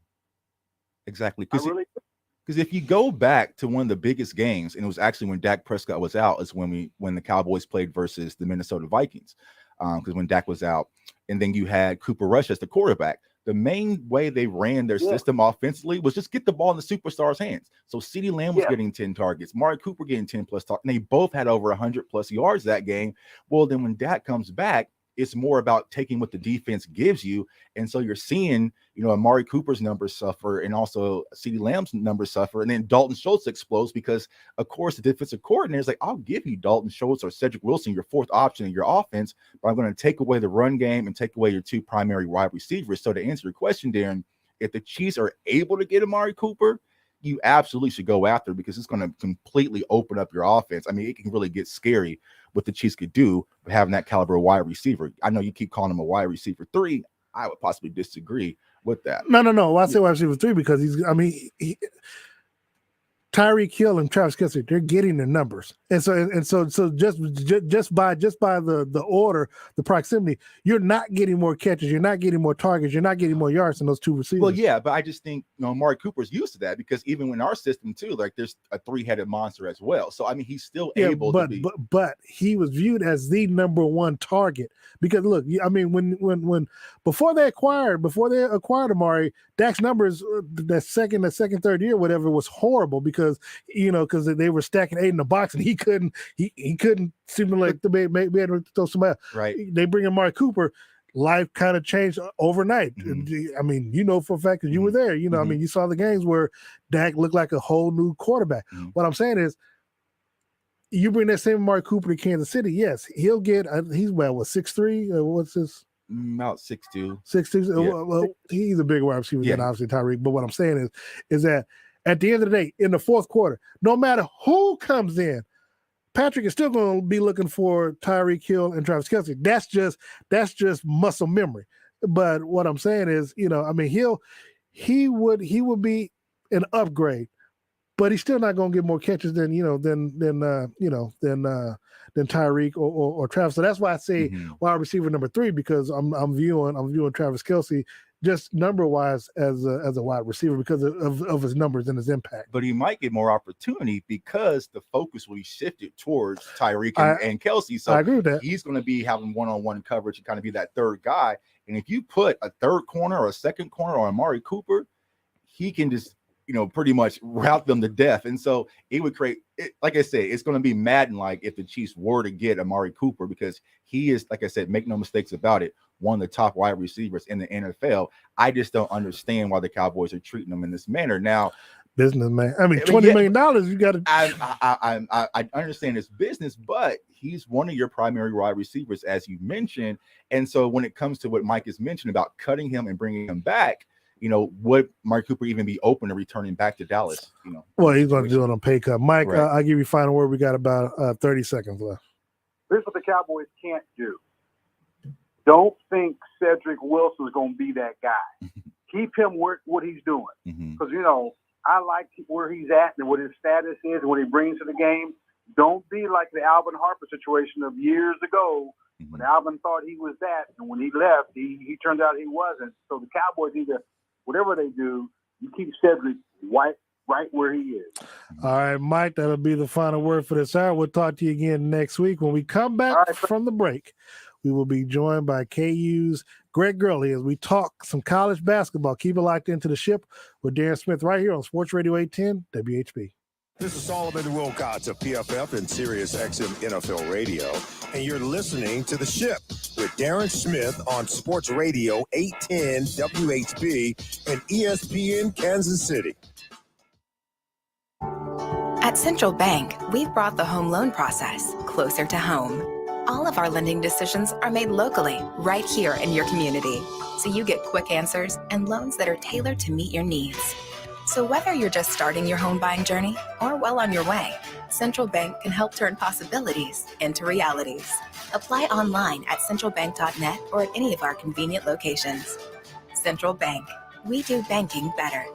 Exactly. Because if you go back to one of the biggest games, and it was actually when Dak Prescott was out, is when the Cowboys played versus the Minnesota Vikings. Because when Dak was out, and then you had Cooper Rush as the quarterback, the main way they ran their system offensively was just get the ball in the superstars' hands. So CeeDee Lamb was getting 10 targets, Amari Cooper getting 10 plus targets, and they both had over 100 plus yards that game. Well, then when Dak comes back, it's more about taking what the defense gives you. And so you're seeing, Amari Cooper's numbers suffer and also CeeDee Lamb's numbers suffer. And then Dalton Schultz explodes because, of course, the defensive coordinator is like, I'll give you Dalton Schultz or Cedric Wilson, your fourth option in your offense, but I'm going to take away the run game and take away your two primary wide receivers. So to answer your question, Darren, if the Chiefs are able to get Amari Cooper, you absolutely should go after it because it's going to completely open up your offense. I mean, it can really get scary what the Chiefs could do with having that caliber of wide receiver. I know you keep calling him a wide receiver 3. I would possibly disagree with that. No. Well, I say wide receiver 3 because Tyreek Hill and Travis Kelce, they're getting their numbers, and so just by the order, the proximity, you're not getting more catches, you're not getting more targets, you're not getting more yards than those two receivers. Well, yeah, but I just think Amari Cooper's used to that because even in our system too, like there's a 3-headed monster as well. So I mean, he's still able to be. But he was viewed as the number one target because look, I mean, when before they acquired Amari, Dak's numbers that second, third year, whatever, was horrible because they were stacking 8 in the box and he couldn't seem to like be able to throw somebody else. Right. They bring in Amari Cooper, life kind of changed overnight. I mean, for a fact that you were there, I mean, you saw the games where Dak looked like a whole new quarterback. What I'm saying is, you bring that same Amari Cooper to Kansas City, yes, he'll get, he's 6'3", what's his? About 6'2". 6'2". Yeah. Well, he's a bigger wide receiver than obviously Tyreek. But what I'm saying is that at the end of the day, in the fourth quarter, no matter who comes in, Patrick is still going to be looking for Tyreek Hill and Travis Kelce. That's just muscle memory. But what I'm saying is, I mean, he would be an upgrade, but he's still not going to get more catches than Tyreek or Travis. So that's why I say wide receiver number 3, because I'm viewing Travis Kelce just number wise as a wide receiver because of his numbers and his impact. But he might get more opportunity because the focus will be shifted towards Tyreek and Kelce. So I agree with that. He's going to be having one-on-one coverage and kind of be that third guy. And if you put a third corner or a second corner on Amari Cooper, he can just pretty much rout them to death. And so it would create, like I said, it's going to be Madden-like if the Chiefs were to get Amari Cooper, because he is, like I said, make no mistakes about it, one of the top wide receivers in the NFL. I just don't understand why the Cowboys are treating him in this manner. Now, businessman. I mean, $20 million, you got to. I understand it's business, but he's one of your primary wide receivers, as you mentioned. And so when it comes to what Mike has mentioned about cutting him and bringing him back, would Mark Cooper even be open to returning back to Dallas? Well, he's going to do it on pay cut. Mike, Right. I'll give you final word. We got about 30 seconds left. Here's what the Cowboys can't do. Don't think Cedric Wilson's going to be that guy. Keep him what he's doing. Because, I like where he's at and what his status is and what he brings to the game. Don't be like the Alvin Harper situation of years ago when Alvin thought he was that, and when he left, he turned out he wasn't. So the Cowboys either, whatever they do, you keep Cedric right where he is. All right, Mike, that'll be the final word for this hour. We'll talk to you again next week. When we come back from the break, we will be joined by KU's Greg Gurley as we talk some college basketball. Keep it locked into the Ship with Darren Smith right here on Sports Radio 810 WHB. This is Solomon Wilcox of PFF and Sirius XM NFL Radio, and you're listening to The Ship with Darren Smith on Sports Radio 810 WHB and ESPN Kansas City. At Central Bank, we've brought the home loan process closer to home. All of our lending decisions are made locally, right here in your community, so you get quick answers and loans that are tailored to meet your needs. So whether you're just starting your home buying journey or well on your way, Central Bank can help turn possibilities into realities. Apply online at centralbank.net or at any of our convenient locations. Central Bank. We do banking better.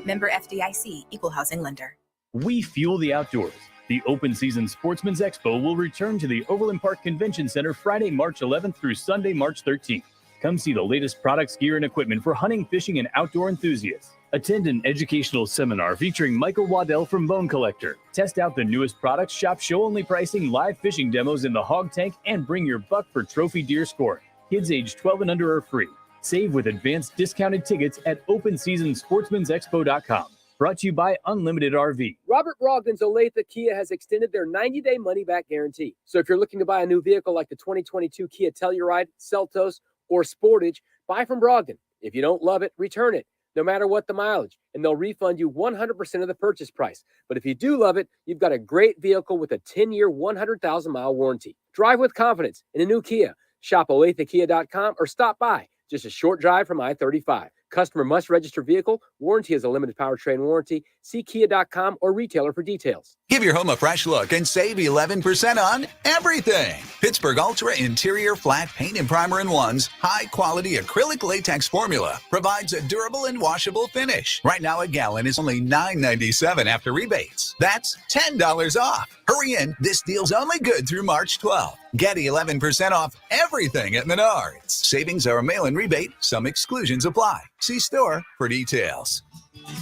Member FDIC, Equal Housing Lender. We fuel the outdoors. The Open Season Sportsman's Expo will return to the Overland Park Convention Center Friday, March 11th through Sunday, March 13th. Come see the latest products, gear, and equipment for hunting, fishing, and outdoor enthusiasts. Attend an educational seminar featuring Michael Waddell from Bone Collector. Test out the newest products, shop show-only pricing, live fishing demos in the hog tank, and bring your buck for trophy deer scoring. Kids age 12 and under are free. Save with advanced discounted tickets at OpenSeasonSportsman'sExpo.com. Brought to you by Unlimited RV. Robert Brogdon's Olathe Kia has extended their 90-day money-back guarantee. So if you're looking to buy a new vehicle like the 2022 Kia Telluride, Seltos, or Sportage, buy from Brogdon. If you don't love it, return it, no matter what the mileage, and they'll refund you 100% of the purchase price. But if you do love it, you've got a great vehicle with a 10-year, 100,000-mile warranty. Drive with confidence in a new Kia. Shop OlatheKia.com or stop by. Just a short drive from I-35. Customer must register vehicle. Warranty is a limited powertrain warranty. See Kia.com or retailer for details. Give your home a fresh look and save 11% on everything. Pittsburgh Ultra Interior Flat Paint and Primer in One's high-quality acrylic latex formula provides a durable and washable finish. Right now, a gallon is only $9.97 after rebates. That's $10 off. Hurry in. This deal's only good through March 12th. Get 11% off everything at Menards. Savings are a mail-in rebate. Some exclusions apply. See store for details.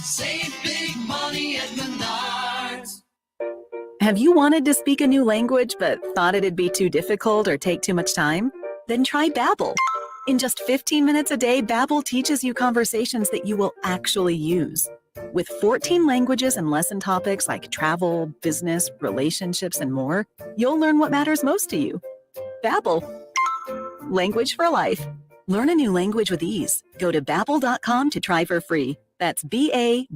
Save big money at Menards. Have you wanted to speak a new language but thought it'd be too difficult or take too much time? Then try Babbel. In just 15 minutes a day, Babbel teaches you conversations that you will actually use. With 14 languages and lesson topics like travel, business, relationships, and more, you'll learn what matters most to you. Babbel. Language for life. Learn a new language with ease. Go to Babbel.com to try for free. That's BABBEL.com.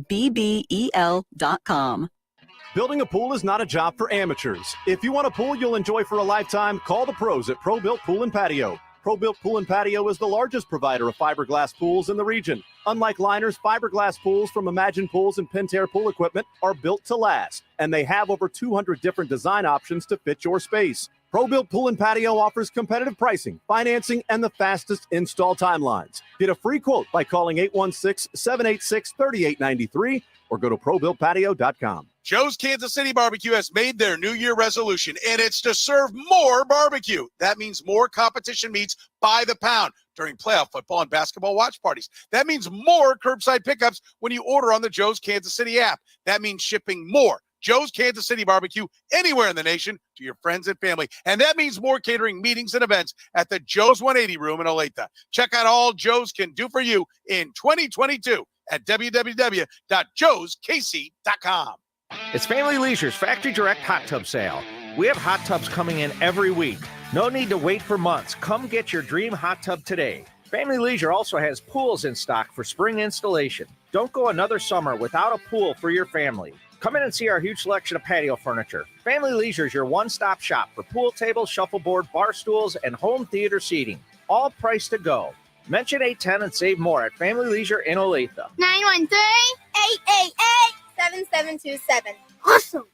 Building a pool is not a job for amateurs. If you want a pool you'll enjoy for a lifetime, call the pros at Pro-Built Pool and Patio. Pro-Built Pool and Patio is the largest provider of fiberglass pools in the region. Unlike liners, fiberglass pools from Imagine Pools and Pentair Pool Equipment are built to last, and they have over 200 different design options to fit your space. Pro-Built Pool and Patio offers competitive pricing, financing, and the fastest install timelines. Get a free quote by calling 816-786-3893 or go to ProBuiltPatio.com. Joe's Kansas City Barbecue has made their New Year resolution, and it's to serve more barbecue. That means more competition meats by the pound during playoff football and basketball watch parties. That means more curbside pickups when you order on the Joe's Kansas City app. That means shipping more Joe's Kansas City Barbecue anywhere in the nation to your friends and family. And that means more catering meetings and events at the Joe's 180 room in Olathe. Check out all Joe's can do for you in 2022. at www.joeskc.com. It's Family Leisure's Factory Direct Hot Tub Sale. We have hot tubs coming in every week. No need to wait for months. Come get your dream hot tub today. Family Leisure also has pools in stock for spring installation. Don't go another summer without a pool for your family. Come in and see our huge selection of patio furniture. Family Leisure is your one-stop shop for pool tables, shuffleboard, bar stools, and home theater seating. All priced to go. Mention 810 and save more at Family Leisure in Olathe. 913-888-7727. Awesome.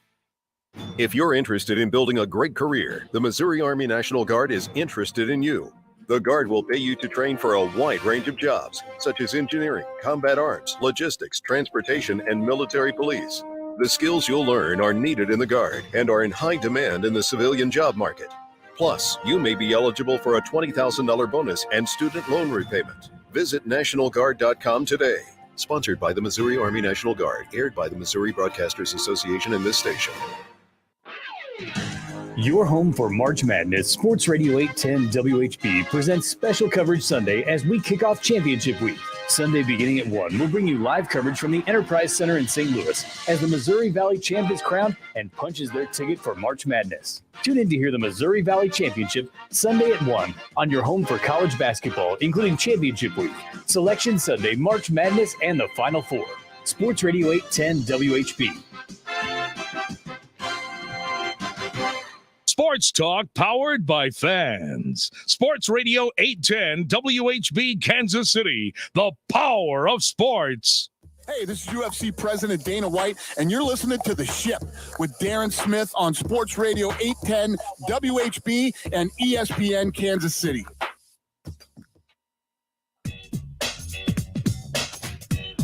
If you're interested in building a great career, the Missouri Army National Guard is interested in you. The Guard will pay you to train for a wide range of jobs, such as engineering, combat arms, logistics, transportation, and military police. The skills you'll learn are needed in the Guard and are in high demand in the civilian job market. Plus, you may be eligible for a $20,000 bonus and student loan repayment. Visit NationalGuard.com today. Sponsored by the Missouri Army National Guard, aired by the Missouri Broadcasters Association and this station. Your home for March Madness, Sports Radio 810 WHB presents special coverage Sunday as we kick off Championship Week. Sunday beginning at 1, we'll bring you live coverage from the Enterprise Center in St. Louis as the Missouri Valley Champ is crowned and punches their ticket for March Madness. Tune in to hear the Missouri Valley Championship Sunday at 1 on your home for college basketball, including Championship Week, Selection Sunday, March Madness, and the Final Four. Sports Radio 810 WHB. Sports Talk powered by fans. Sports Radio 810 WHB Kansas City, the power of sports. Hey, this is UFC President Dana White, and you're listening to The Ship with Darren Smith on Sports Radio 810 WHB and ESPN Kansas City.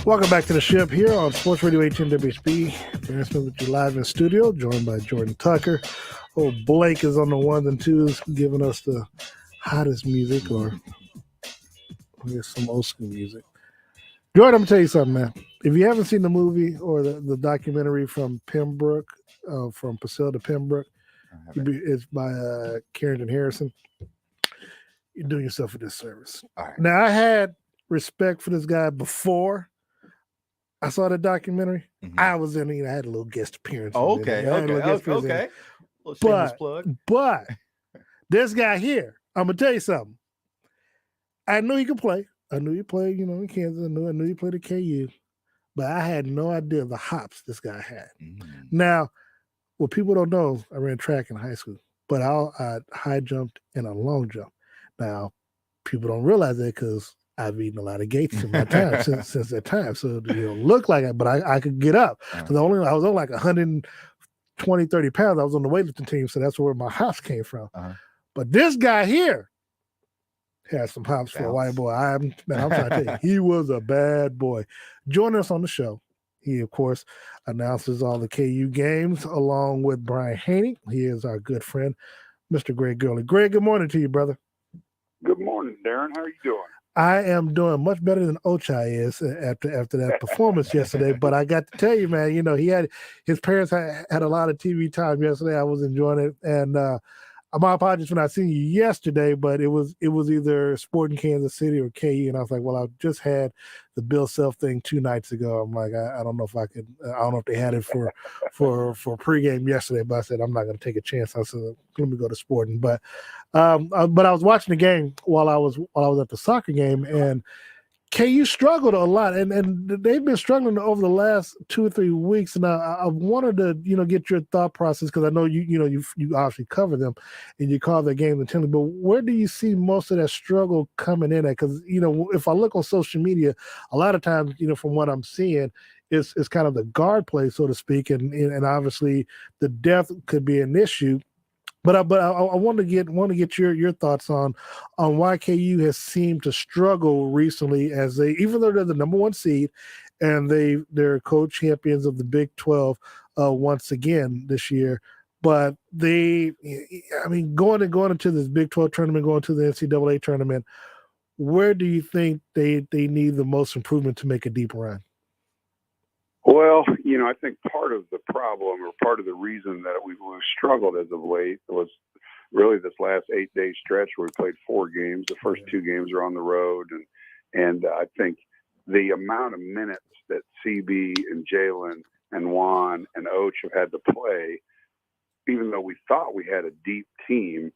Welcome back to The Ship here on Sports Radio 810 WHB. Darren Smith with you live in studio, joined by Jordan Tucker. Oh, Blake is on the ones and twos, giving us the hottest music, or I guess some old school music. Jordan, I'm gonna tell you something, man. If you haven't seen the movie or the documentary from Pembroke, from Purcell to Pembroke, it's by Carrington Harrison. You're doing yourself a disservice. All right. Now, I had respect for this guy before I saw the documentary. Mm-hmm. I was in, I had a little guest appearance. Oh, okay. But this guy here, I'm gonna tell you something. I knew he could play. I knew he played, in Kansas. I knew he played at KU, but I had no idea the hops this guy had. Now, what people don't know, I ran track in high school, but I high jumped and a long jump. Now, people don't realize that because I've eaten a lot of gates in my time since that time, so it don't look like it. But I could get up because I was on like 120, 30 pounds. I was on the weightlifting team, so that's where my hops came from. But this guy here had some hops for a white boy. I'm trying to tell you, he was a bad boy. Joining us on the show, he, of course, announces all the KU games along with Brian Haney. He is our good friend, Mr. Greg Gurley. Greg, good morning to you, brother. Good morning, Darren. How are you doing? I am doing much better than Ochai is after that performance yesterday. But I got to tell you, man, his parents had a lot of TV time yesterday. I was enjoying it, and my apologies for not seeing you yesterday, but it was either Sporting Kansas City or KU, and I was like, well, I just had the Bill Self thing 2 nights ago. I'm like, I don't know if I could. I don't know if they had it for pregame yesterday, but I said I'm not going to take a chance. I said let me go to Sporting, but I was watching the game while I was at the soccer game, and KU struggled a lot, and they've been struggling over the last 2 or 3 weeks. And I wanted to get your thought process, because I know you obviously cover them and you call their game intently. But where do you see most of that struggle coming in at? Because if I look on social media, a lot of times from what I'm seeing, it's kind of the guard play, so to speak, and obviously the depth could be an issue. But I want to get your thoughts on why KU has seemed to struggle recently, as even though they're the number 1 seed and they're co-champions of the Big 12 once again this year. But going into this Big 12 tournament, going to the NCAA tournament, where do you think they need the most improvement to make a deep run? Well, I think part of the problem, or part of the reason that we've struggled as of late, was really this last 8-day stretch where we played 4 games. The first 2 games are on the road, and I think the amount of minutes that CB and Jalen and Juan and Oach have had to play, even though we thought we had a deep team,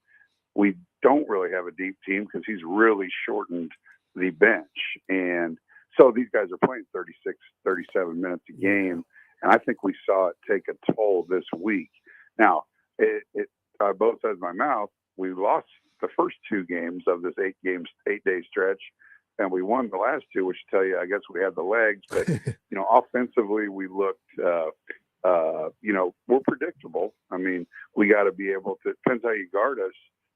we don't really have a deep team because he's really shortened the bench. And so these guys are playing 36, 37 minutes a game. And I think we saw it take a toll this week. Now, both sides of my mouth, we lost the first 2 games of this 8-day stretch, and we won the last 2, which tell you, I guess we had the legs. But, offensively, we looked, we're predictable. I mean, we got to be able to, depends how you guard us.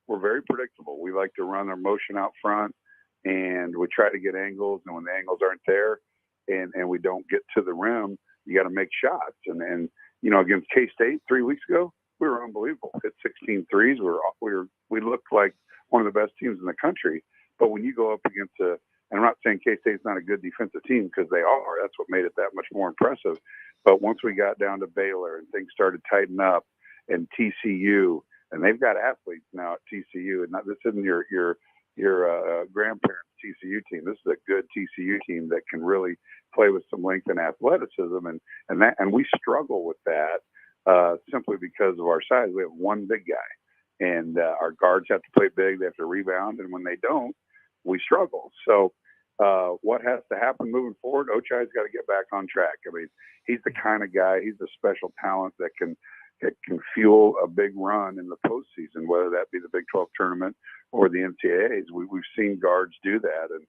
We're very predictable. We like to run our motion out front, and we try to get angles. And when the angles aren't there and we don't get to the rim, you got to make shots. And against K-State 3 weeks ago, we were unbelievable. Hit 16 threes. We looked like one of the best teams in the country. But when you go up against and I'm not saying K-State's not a good defensive team, because they are. That's what made it that much more impressive. But once we got down to Baylor and things started tightening up, and TCU, and they've got athletes now at TCU, and this isn't your grandparents' TCU team. This is a good TCU team that can really play with some length and athleticism, and we struggle with that simply because of our size. We have one big guy, and our guards have to play big. They have to rebound, and when they don't, we struggle. So what has to happen moving forward? Ochai's got to get back on track. I mean, he's the kind of guy, he's the special talent that can fuel a big run in the postseason, whether that be the Big 12 tournament or the NCAAs. We've seen guards do that. And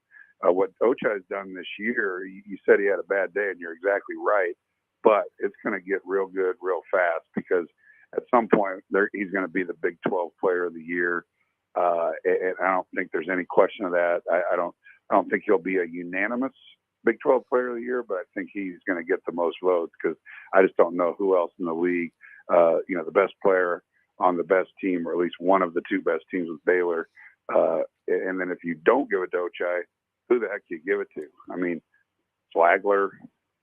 what Ochai's done this year, you said he had a bad day, and you're exactly right, but it's going to get real good real fast, because at some point he's going to be the Big 12 player of the year. And I don't think there's any question of that. I don't think he'll be a unanimous Big 12 player of the year, but I think he's going to get the most votes, because I just don't know who else in the league, the best player on the best team, or at least one of the 2 best teams with Baylor. And then if you don't give it to Ochai, who the heck do you give it to? I mean, Flagler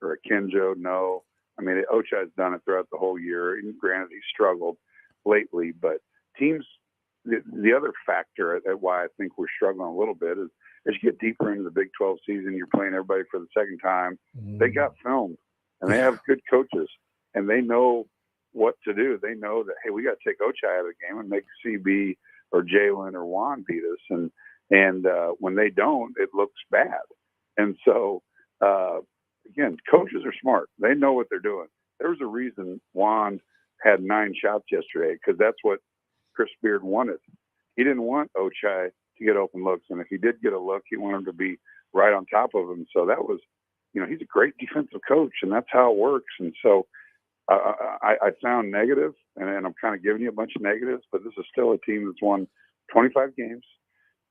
or a Kenjo? No. I mean, Ochai's done it throughout the whole year. And granted, he's struggled lately, but teams, the other factor at why I think we're struggling a little bit is as you get deeper into the Big 12 season, you're playing everybody for the second time. They got filmed, and they have good coaches, and they know what to do. They know that, hey, we got to take Ochai out of the game and make CB or Jalen or Juan beat us. And when they don't, it looks bad. And so, again, coaches are smart. They know what they're doing. There was a reason Juan had 9 shots yesterday, because that's what Chris Beard wanted. He didn't want Ochai to get open looks, and if he did get a look, he wanted him to be right on top of him. So that was, he's a great defensive coach, and that's how it works. And so I sound negative, and I'm kind of giving you a bunch of negatives, but this is still a team that's won 25 games,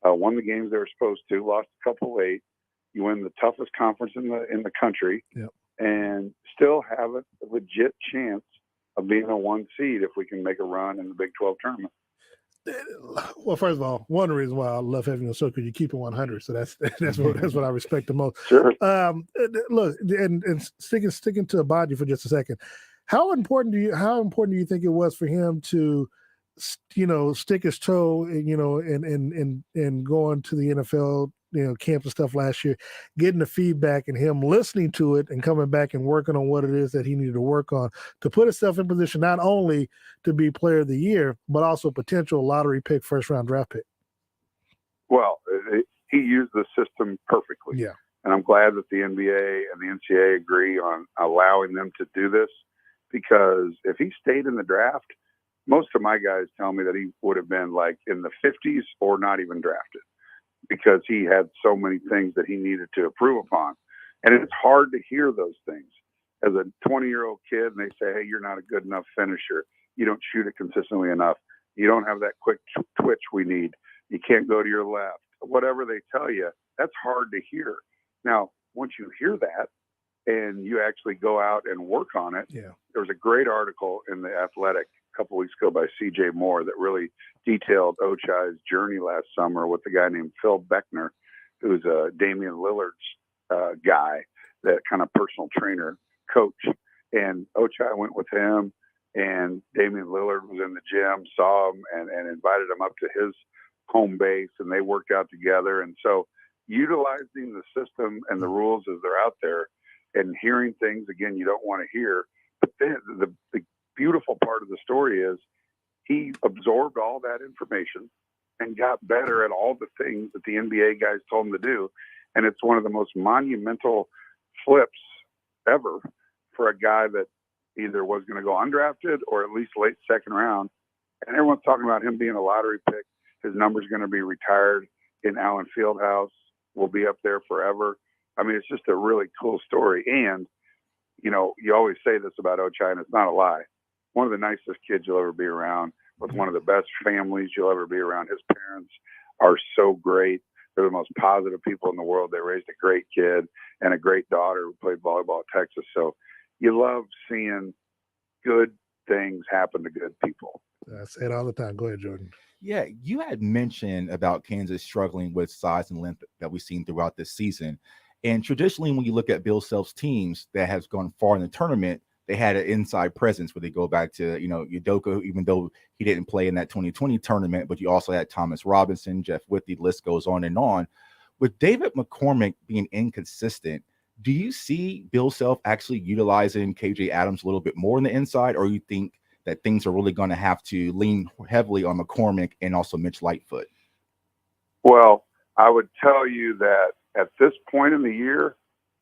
won the games they were supposed to, lost a couple late. You win the toughest conference in the country, and still have a legit chance of being a 1 seed if we can make a run in the Big 12 tournament. Well, first of all, one reason why I love having a circle, you keep it 100. So that's what I respect the most. Sure. Look, and sticking to Abadi for just a second. How important do you think it was for him to, stick his toe, and going to the NFL, camp and stuff last year, getting the feedback and him listening to it and coming back and working on what it is that he needed to work on to put himself in position not only to be player of the year, but also potential lottery pick, first round draft pick? Well, he used the system perfectly. Yeah. And I'm glad that the NBA and the NCAA agree on allowing them to do this, because if he stayed in the draft, most of my guys tell me that he would have been like in the 50s or not even drafted, because he had so many things that he needed to improve upon. And it's hard to hear those things as a 20-year-old kid, and they say, hey, you're not a good enough finisher. You don't shoot it consistently enough. You don't have that quick twitch we need. You can't go to your left. Whatever they tell you, that's hard to hear. Now, once you hear that and you actually go out and work on it, there was a great article in The Athletic a couple weeks ago by C.J. Moore that really detailed Ochai's journey last summer with a guy named Phil Beckner, who's Damian Lillard's guy, that kind of personal trainer coach. And Ochai went with him, and Damian Lillard was in the gym, saw him, and invited him up to his home base, and they worked out together. And so utilizing the system and the rules as they're out there and hearing things, again, you don't want to hear. But then the beautiful part of the story is he absorbed all that information and got better at all the things that the NBA guys told him to do. And it's one of the most monumental flips ever for a guy that either was going to go undrafted or at least late second round. And everyone's talking about him being a lottery pick. His number's going to be retired in Allen Fieldhouse. Will be up there forever. I mean, it's just a really cool story. And, you know, you always say this about Ochai, and it's not a lie. One of the nicest kids you'll ever be around, with one of the best families you'll ever be around. His parents are so great. They're the most positive people in the world. They raised a great kid and a great daughter who played volleyball at Texas. So you love seeing good things happen to good people. I say it all the time. Go ahead, Jordan. Yeah, you had mentioned about Kansas struggling with size and length that we've seen throughout this season. And traditionally, when you look at Bill Self's teams that has gone far in the tournament, they had an inside presence where they go back to, you know, Udoka, even though he didn't play in that 2020 tournament, but you also had Thomas Robinson, Jeff Whitney, the list goes on and on. With David McCormick being inconsistent, do you see Bill Self actually utilizing KJ Adams a little bit more on the inside, or you think that things are really going to have to lean heavily on McCormick and also Mitch Lightfoot? Well, I would tell you that at this point in the year,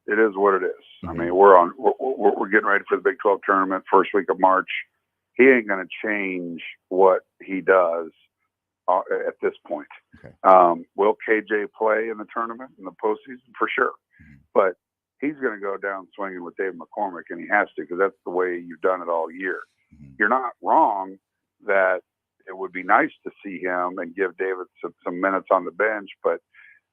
it is what it is. I mean, we're getting ready for the Big 12 tournament, first week of March. He ain't going to change what he does at this point. Okay. Will KJ play in the tournament in the postseason? For sure. But he's going to go down swinging with Dave McCormick, and he has to, because that's the way you've done it all year. You're not wrong that it would be nice to see him and give David some minutes on the bench, but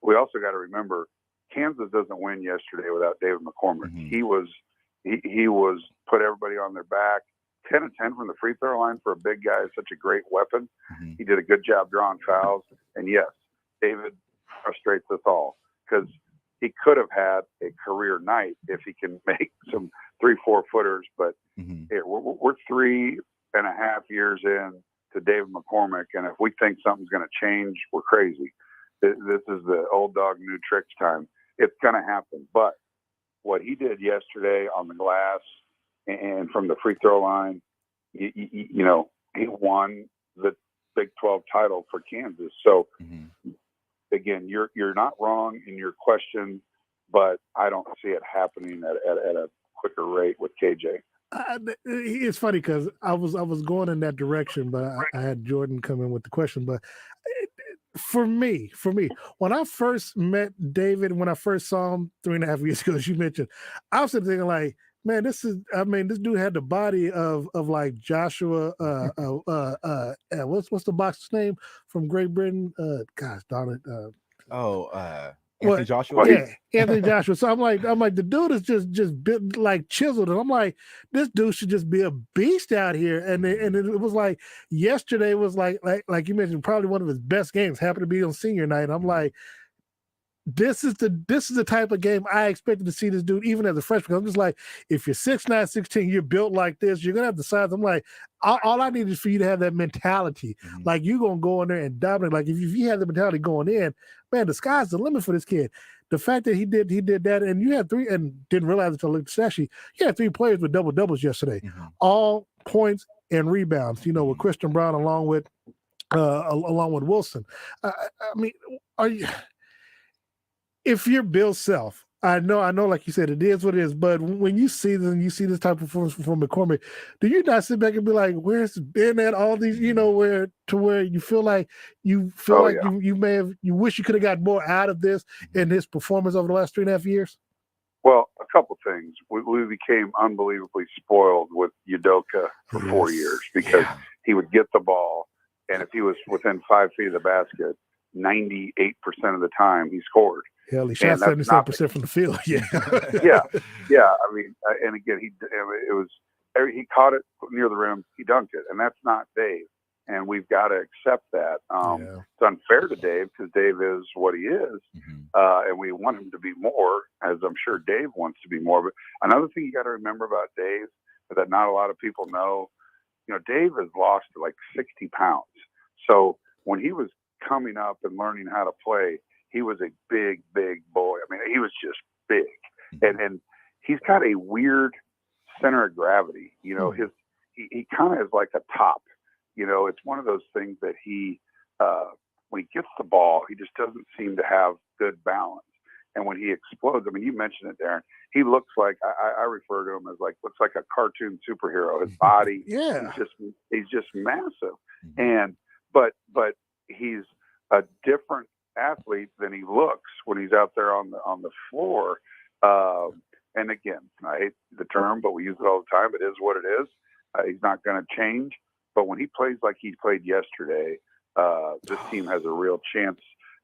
we also got to remember Kansas doesn't win yesterday without David McCormick. He was put everybody on their back. 10 of 10 from the free throw line for a big guy is such a great weapon. He did a good job drawing fouls. And yes, David frustrates us all because he could have had a career night if he can make some 3-4 footers. But here, we're 3.5 years in to David McCormick, and if we think something's going to change, we're crazy. This is the old dog new tricks time. It's going to happen. But what he did yesterday on the glass and from the free throw line, you know, he won the Big 12 title for Kansas. So again, you're not wrong in your question, but I don't see it happening at a quicker rate with KJ. It's funny because I was going in that direction, but I had Jordan come in with the question. But for me, when I first met David, when I first saw him 3.5 years ago, as you mentioned, I was thinking like, man, this dude had the body of like Joshua. What's the boxer's name from Great Britain? Gosh darn it. Anthony Joshua. Yeah, Anthony Joshua. So I'm like, the dude is just built like chiseled, and I'm like, this dude should just be a beast out here. And it was like yesterday was like you mentioned, probably one of his best games. Happened to be on senior night. I'm like, this is the type of game I expected to see this dude even as a freshman. I'm just like, if you're 6'9", 6'10", you're built like this, you're gonna have the size. I'm like, all I need is for you to have that mentality. Like you're gonna go in there and dominate. Like if you have the mentality going in, man, the sky's the limit for this kid. The fact that he did that, and you had 3, and didn't realize until looked actually, you had 3 players with double doubles yesterday, all points and rebounds. You know, with Christian Brown along with Wilson. I mean, are you? If you're Bill Self, I know, like you said, it is what it is. But when you see this and you see this type of performance from McCormick, do you not sit back and be like, "Where's it been at all these?" You know, where you feel like you wish you could have got more out of this in his performance over the last 3.5 years. Well, a couple things. We became unbelievably spoiled with Udoka for 4 years because he would get the ball, and if he was within 5 feet of the basket, 98% of the time he scored. Hell, he shot 77% from the field. Yeah. yeah. I mean, and again, he caught it near the rim, he dunked it, and that's not Dave. And we've got to accept that. It's unfair to Dave because Dave is what he is, and we want him to be more, as I'm sure Dave wants to be more. But another thing you got to remember about Dave that not a lot of people know, you know, Dave has lost like 60 pounds. So when he was coming up and learning how to play, he was a big, big boy. I mean, he was just big, and he's got a weird center of gravity. You know, he kind of is like a top. You know, it's one of those things that he when he gets the ball, he just doesn't seem to have good balance. And when he explodes, I mean, you mentioned it, Darren. He looks like I refer to him as looks like a cartoon superhero. His body, he's just massive, and but he's a different athlete than he looks when he's out there on the floor. And again, I hate the term, but we use it all the time. It is what it is. He's not going to change. But when he plays like he played yesterday, this team has a real chance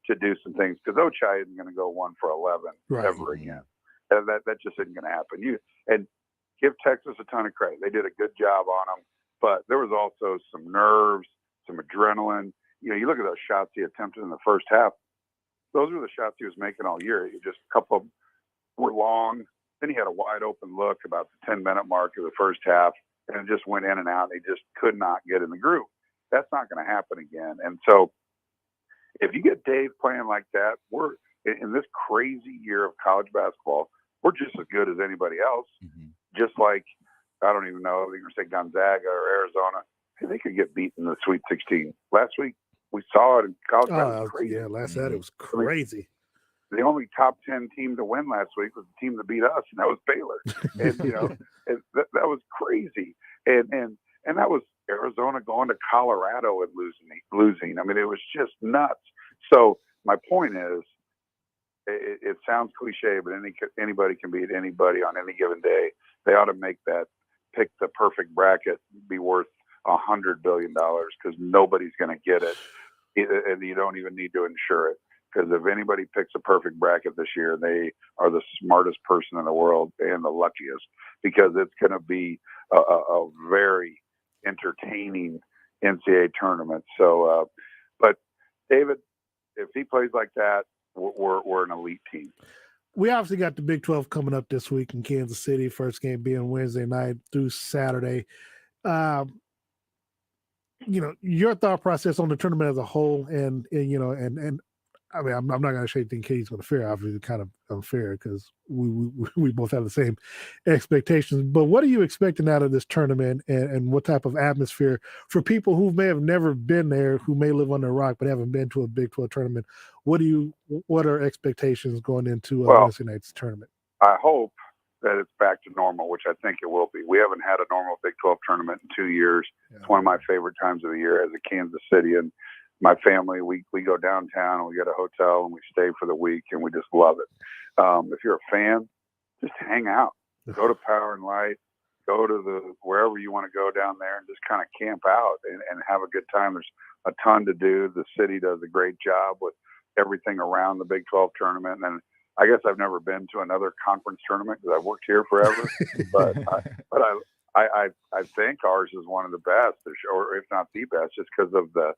to do some things, because Ochai isn't going to go 1 for 11 ever again. That just isn't going to happen. And give Texas a ton of credit. They did a good job on him, but there was also some nerves, some adrenaline. You know, you look at those shots he attempted in the first half. Those were the shots he was making all year. Just a couple of them were long. Then he had a wide open look about the 10-minute mark of the first half, and it just went in and out. And he just could not get in the groove. That's not going to happen again. And so if you get Dave playing like that, we're in this crazy year of college basketball, we're just as good as anybody else. Just like, I don't even know, you're going to say Gonzaga or Arizona. Hey, they could get beaten in the Sweet 16. Last week, we saw it in college basketball. Yeah, last Saturday was crazy. The only top 10 team to win last week was the team that beat us, and that was Baylor. And, you know, that was crazy. And that was Arizona going to Colorado and losing. I mean, it was just nuts. So my point is, it sounds cliche, but anybody can beat anybody on any given day. They ought to make that pick the perfect bracket be worth $100 billion, because nobody's going to get it, and you don't even need to insure it. Because if anybody picks a perfect bracket this year, they are the smartest person in the world and the luckiest, because it's going to be a very entertaining NCAA tournament. So, but David, if he plays like that, we're an elite team. We obviously got the Big 12 coming up this week in Kansas City. First game being Wednesday night through Saturday. You know, your thought process on the tournament as a whole, and you know, and I mean, I'm not going to say anything Katie's going to fear. Obviously, kind of unfair, because we both have the same expectations. But what are you expecting out of this tournament, and what type of atmosphere for people who may have never been there, who may live under a rock but haven't been to a Big 12 tournament? What are expectations going into Wednesday night's tournament? I hope that it's back to normal, which I think it will be. We haven't had a normal Big 12 tournament in 2 years. Yeah. It's one of my favorite times of the year as a Kansas City, and my family, we go downtown and we get a hotel and we stay for the week, and we just love it. If you're a fan, just hang out, go to Power and Light, go to wherever you want to go down there, and just kind of camp out and have a good time. There's a ton to do. The city does a great job with everything around the Big 12 tournament. And I guess I've never been to another conference tournament because I've worked here forever, but I think ours is one of the best, or if not the best, just because of the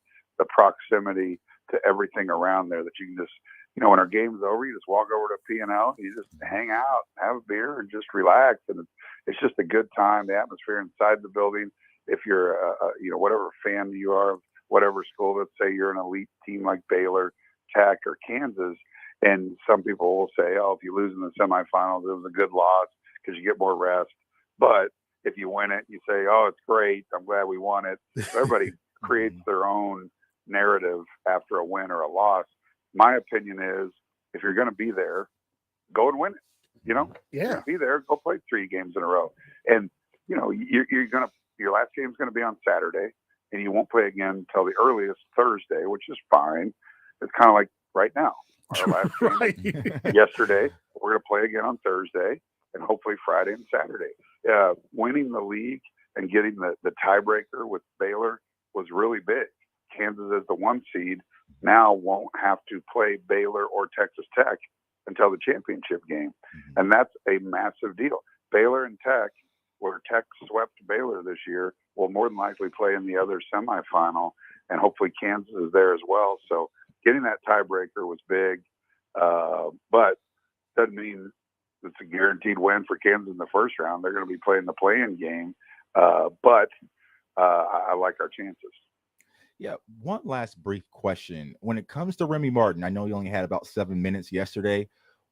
proximity to everything around there, that you can just, you know, when our game's over, you just walk over to P&L, you just hang out, have a beer, and just relax. And it's just a good time. The atmosphere inside the building, if you're, you know, whatever fan you are of whatever school, let's say you're an elite team like Baylor, Tech, or Kansas, and some people will say, oh, if you lose in the semifinals, it was a good loss because you get more rest. But if you win it, you say, oh, it's great, I'm glad we won it. So everybody creates their own narrative after a win or a loss. My opinion is, if you're going to be there, go and win it. You know, be there, go play 3 games in a row. And, you know, your last game's going to be on Saturday, and you won't play again until the earliest Thursday, which is fine. It's kind of like right now. Our last game yesterday, we're going to play again on Thursday, and hopefully Friday and Saturday. Winning the league and getting the tiebreaker with Baylor was really big. Kansas, as the 1 seed, now won't have to play Baylor or Texas Tech until the championship game. And that's a massive deal. Baylor and Tech, where Tech swept Baylor this year, will more than likely play in the other semifinal, and hopefully Kansas is there as well. So getting that tiebreaker was big, but doesn't mean it's a guaranteed win for Kansas in the first round. They're going to be playing the play-in game, but I like our chances. Yeah, one last brief question. When it comes to Remy Martin, I know you only had about 7 minutes yesterday.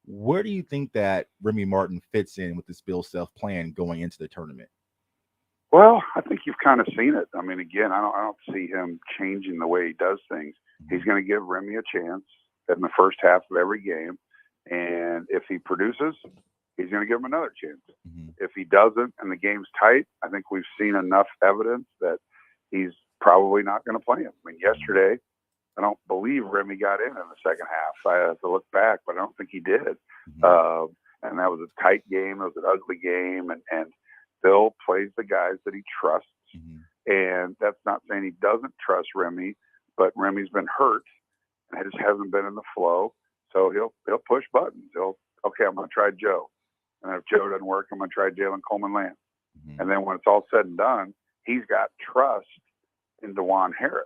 Where do you think that Remy Martin fits in with this Bill Self plan going into the tournament? Well, I think you've kind of seen it. I mean, again, I don't see him changing the way he does things. He's going to give Remy a chance in the first half of every game, and if he produces, he's going to give him another chance. If he doesn't and the game's tight, I think we've seen enough evidence that he's probably not going to play him. I mean, yesterday, I don't believe Remy got in the second half. I have to look back, but I don't think he did. And that was a tight game. It was an ugly game, and Bill plays the guys that he trusts. And that's not saying he doesn't trust Remy, but Remy's been hurt and just hasn't been in the flow. So he'll push buttons. Okay, I'm going to try Joe. And if Joe doesn't work, I'm going to try Jalen Coleman-Lance. And then when it's all said and done, he's got trust in DeJuan Harris,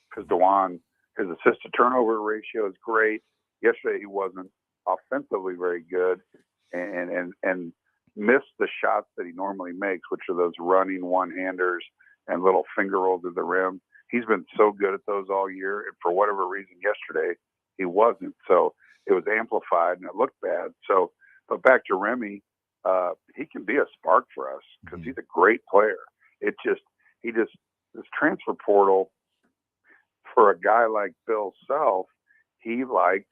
because DeJuan, his assist-to-turnover ratio is great. Yesterday he wasn't offensively very good and missed the shots that he normally makes, which are those running one-handers and little finger rolls at the rim. He's been so good at those all year, and for whatever reason yesterday he wasn't. So it was amplified and it looked bad. So, but back to Remy, he can be a spark for us because he's a great player. This transfer portal for a guy like Bill Self, he likes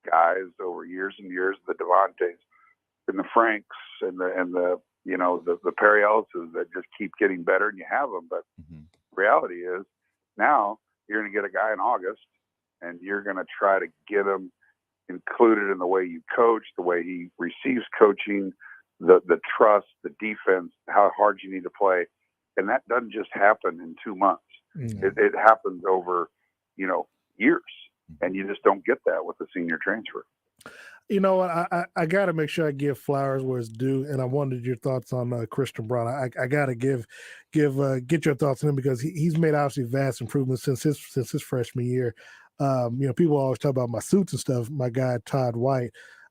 guys over years and years, the Devontaes and the Franks and the Perry Ellises that just keep getting better, and you have them. But reality is now you're going to get a guy in August, and you're going to try to get him included in the way you coach, the way he receives coaching, the trust, the defense, how hard you need to play. And that doesn't just happen in 2 months. It happens over, years. And you just don't get that with the senior transfer. You know what? I got to make sure I give flowers where it's due, and I wanted your thoughts on Christian Braun. I got to get your thoughts on him because he's made obviously vast improvements since his freshman year. People always talk about my suits and stuff. My guy Todd White,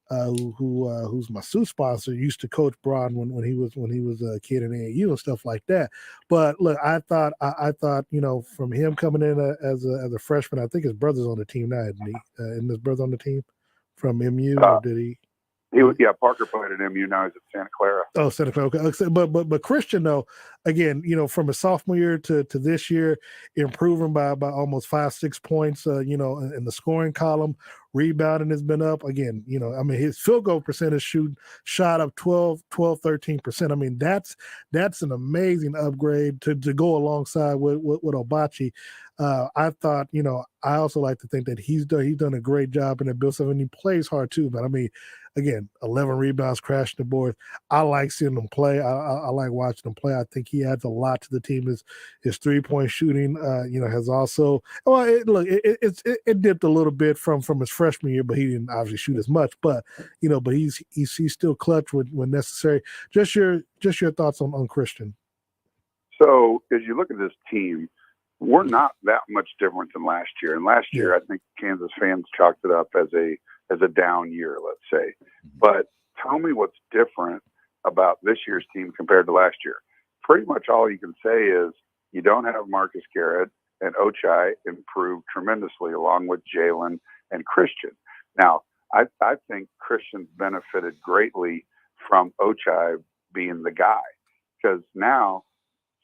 who's my suit sponsor, used to coach Braun when he was a kid in AAU and stuff like that. But look, I thought from him coming in as a freshman, I think his brother's on the team now, isn't he? Isn't his brother on the team from MU, or did he? Parker played at MU. Now he's at Santa Clara. Oh, Santa Clara. Okay. But Christian, though, again, from a sophomore year to this year, improving by almost 5-6 points, in the scoring column. Rebounding has been up again. His field goal percentage shot up 13%. I mean, that's an amazing upgrade to go alongside with Obachi. I thought, I also like to think that he's done a great job in the Bill Self, and he plays hard too. But I mean, again, 11 rebounds, crashing the board. I like seeing him play. I like watching him play. I think he adds a lot to the team. His 3-point shooting, has also it dipped a little bit from his freshman year, but he didn't obviously shoot as much. But but he's still clutch when necessary. Just your thoughts on Christian. So as you look at this team, we're not that much different than last year. And last year, I think Kansas fans chalked it up as a down year, let's say. But tell me what's different about this year's team compared to last year. Pretty much all you can say is you don't have Marcus Garrett, and Ochai improved tremendously along with Jalen and Christian. Now, I think Christian's benefited greatly from Ochai being the guy, because now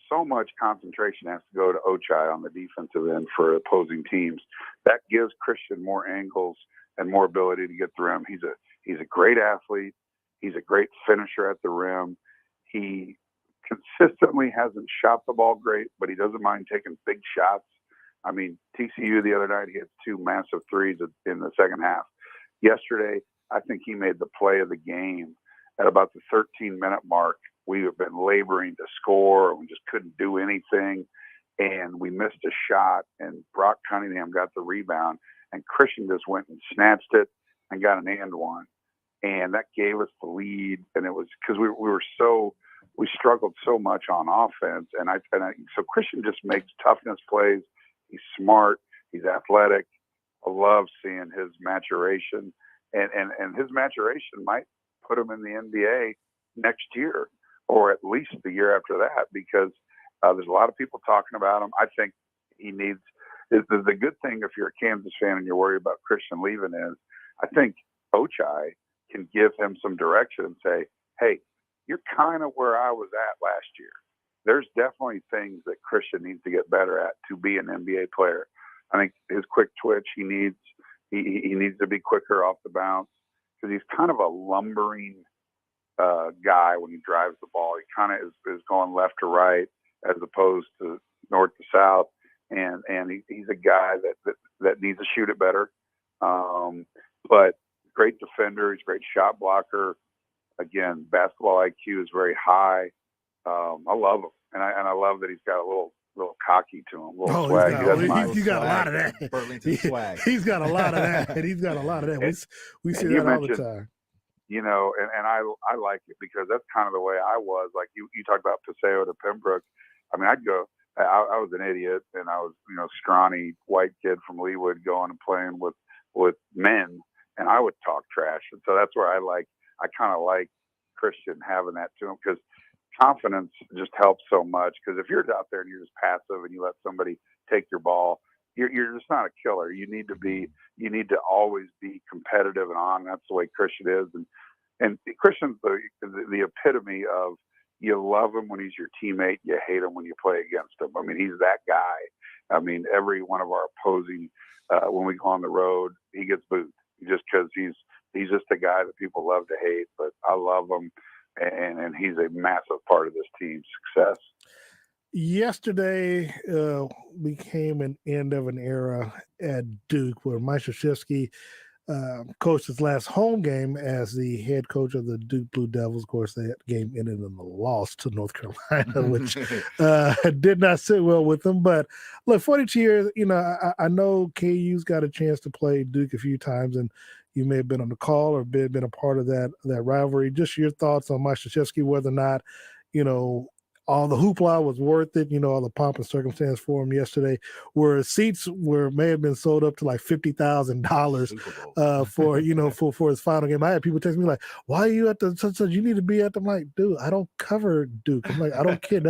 so much concentration has to go to Ochai on the defensive end for opposing teams. That gives Christian more angles and more ability to get the rim. He's a great athlete. He's a great finisher at the rim. He consistently hasn't shot the ball great, but he doesn't mind taking big shots. I mean, TCU the other night, he had 2 massive threes in the second half. Yesterday, I think he made the play of the game at about the 13-minute mark. We have been laboring to score. We just couldn't do anything. And we missed a shot, and Brock Cunningham got the rebound, and Christian just went and snatched it and got an and one. And that gave us the lead. And it was because we struggled so much on offense. So Christian just makes toughness plays. He's smart. He's athletic. I love seeing his maturation, and his maturation might put him in the NBA next year, or at least the year after that, because there's a lot of people talking about him. I think he needs, the good thing if you're a Kansas fan and you're worried about Christian leaving is I think Ochai can give him some direction and say, hey, you're kind of where I was at last year. There's definitely things that Christian needs to get better at to be an NBA player. I think his quick twitch, he needs to be quicker off the bounce because he's kind of a lumbering guy when he drives the ball. He kind of is going left to right as opposed to north to south, and he's a guy that needs to shoot it better. But great defender, he's a great shot blocker. Again, basketball IQ is very high. I love him, and I love that he's got a little cocky to him, a little swag. He's got a lot of that. Burlington swag. He's got a lot of that. He's got a lot of that. We see that all the time. You know, and I like it because that's kind of the way I was. Like you talked about Paseo to Pembroke. I mean, I was an idiot, and I was, scrawny white kid from Leawood going and playing with men, and I would talk trash. And so that's where I kind of like Christian having that to him because confidence just helps so much. Because if you're out there and you're just passive and you let somebody take your ball, you're just not a killer. You need to always be competitive and on. That's the way Christian is. And Christian's the epitome of you love him when he's your teammate, you hate him when you play against him. I mean, he's that guy. I mean, every one of our opposing, when we go on the road, he gets booed just because he's just a guy that people love to hate. But I love him, and he's a massive part of this team's success. Yesterday became an end of an era at Duke where Mike Krzyzewski coached his last home game as the head coach of the Duke Blue Devils. Of course, that game ended in a loss to North Carolina, which did not sit well with him. But look, 42 years, I know KU's got a chance to play Duke a few times, and you may have been on the call or been a part of that rivalry. Just your thoughts on Mike Krzyzewski, whether or not, all the hoopla was worth it, all the pomp and circumstance for him yesterday, where seats may have been sold up to like $50,000 for his final game. I had people text me like, why are you at the such? You need to be at the, I'm like, dude, I don't cover Duke. I'm like, I don't care.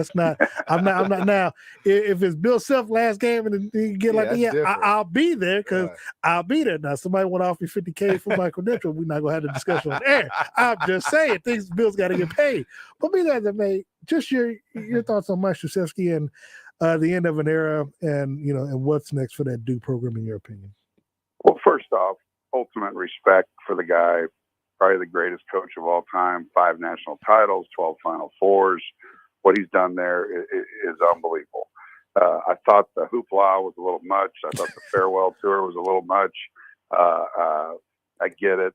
I'm not now. If it's Bill Self last game and you get I'll be there because I'll be there. Now somebody want to offer me $50K for my credential. We're not gonna have the discussion on air. I'm just saying things Bill's got to get paid. But be that as it may, just your thoughts on Mike Krzyzewski and the end of an era, and and what's next for that Duke program in your opinion. Well, first off, ultimate respect for the guy, probably the greatest coach of all time. 5 national titles, 12 Final Fours. What he's done there is unbelievable. I thought the hoopla was a little much. I thought the farewell tour was a little much. I get it.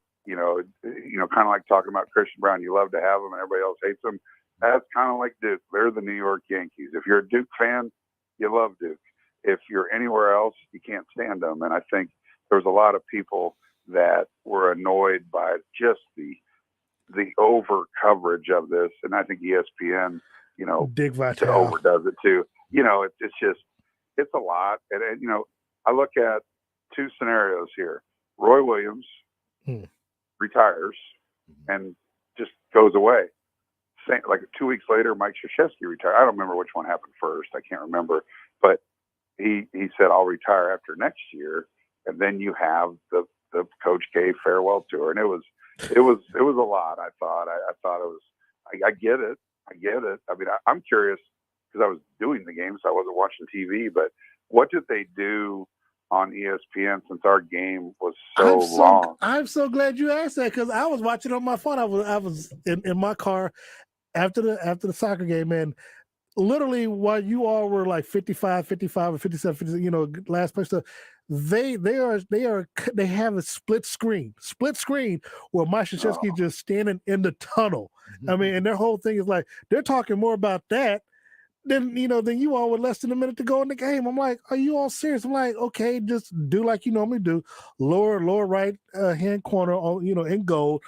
Kind of like talking about Christian Brown. You love to have him, and everybody else hates him. That's kind of like Duke. They're the New York Yankees. If you're a Duke fan, you love Duke. If you're anywhere else, you can't stand them. And I think there was a lot of people that were annoyed by just the over coverage of this. And I think ESPN, Dick Vitale overdoes it too. It's a lot. And I look at 2 scenarios here. Roy Williams retires and just goes away. Like 2 weeks later, Mike Krzyzewski retired. I don't remember which one happened first. I can't remember. But he said, I'll retire after next year. And then you have the Coach K farewell tour. And it was a lot, I thought. I thought it was I get it. I mean, I'm curious because I was doing the game, so I wasn't watching TV. But what did they do on ESPN since our game was so long? I'm so glad you asked that because I was watching on my phone. I was in my car after the soccer game, and literally while you all were like 55 or 57, 50, last place stuff, they have a split screen where Mike Krzyzewski just standing in the tunnel. I mean, and their whole thing is like they're talking more about that than you all with less than a minute to go in the game. I'm like, are you all serious? I'm like, okay, just do like you normally do. Lower right hand corner, in goal,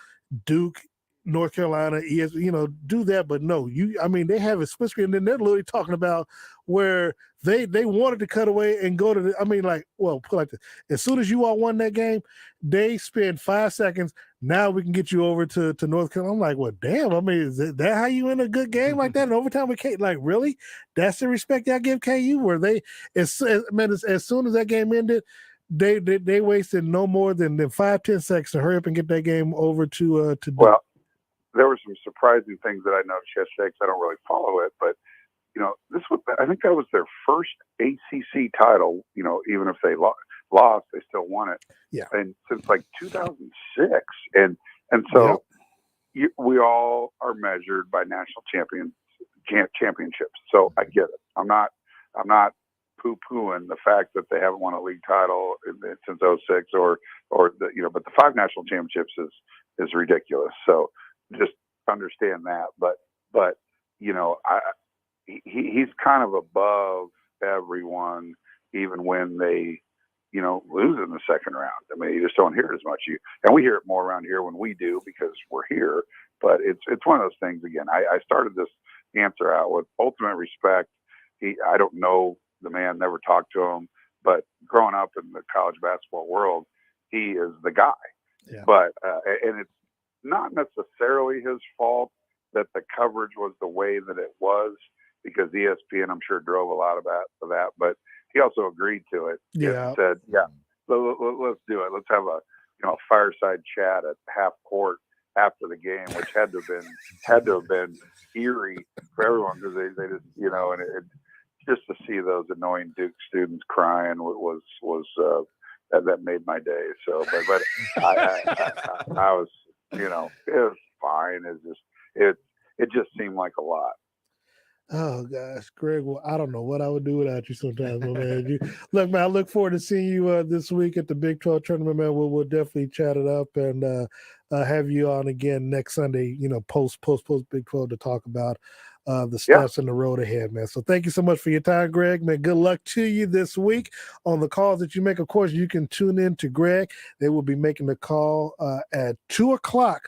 Duke, North Carolina, do that, but no, they have a split screen, and then they're literally talking about where they wanted to cut away and go to put like this. As soon as you all won that game, they spend 5 seconds. Now we can get you over to North Carolina. I'm like, well, damn. Is that how you win a good game like that in overtime with KU? Like, really? That's the respect y'all give KU? Where they, as soon as that game ended, they wasted no more than 5-10 seconds to hurry up and get that game over to. Well, there were some surprising things that I noticed yesterday because I don't really follow it, but I think that was their first ACC title. Even if they lost, they still won it. Yeah. And since like 2006, and so we all are measured by national championships. So I get it. I'm not poo-pooing the fact that they haven't won a league title since 2006 but the 5 national championships is ridiculous. So just understand that. But he's kind of above everyone, even when they, lose in the second round. I mean, you just don't hear it as much. And we hear it more around here when we do because we're here. But it's one of those things. Again, I started this answer out with ultimate respect. I don't know the man, never talked to him, but growing up in the college basketball world, he is the guy. Yeah. But and it's not necessarily his fault that the coverage was the way that it was, because ESPN, I'm sure, drove a lot of that, but he also agreed to it. Yeah. And said, let's do it. Let's have a fireside chat at half court after the game, which had to have been eerie for everyone because they just and it just to see those annoying Duke students crying was that made my day. So, but I was it was fine. It just seemed like a lot. Oh gosh, Greg. Well, I don't know what I would do without you sometimes, my man. Look, man, I look forward to seeing you this week at the Big 12 tournament, man. We'll definitely chat it up and have you on again next Sunday. Post Big 12 to talk about the steps and the road ahead, man. So thank you so much for your time, Greg. Man, good luck to you this week on the calls that you make. Of course, you can tune in to Greg. They will be making the call at 2:00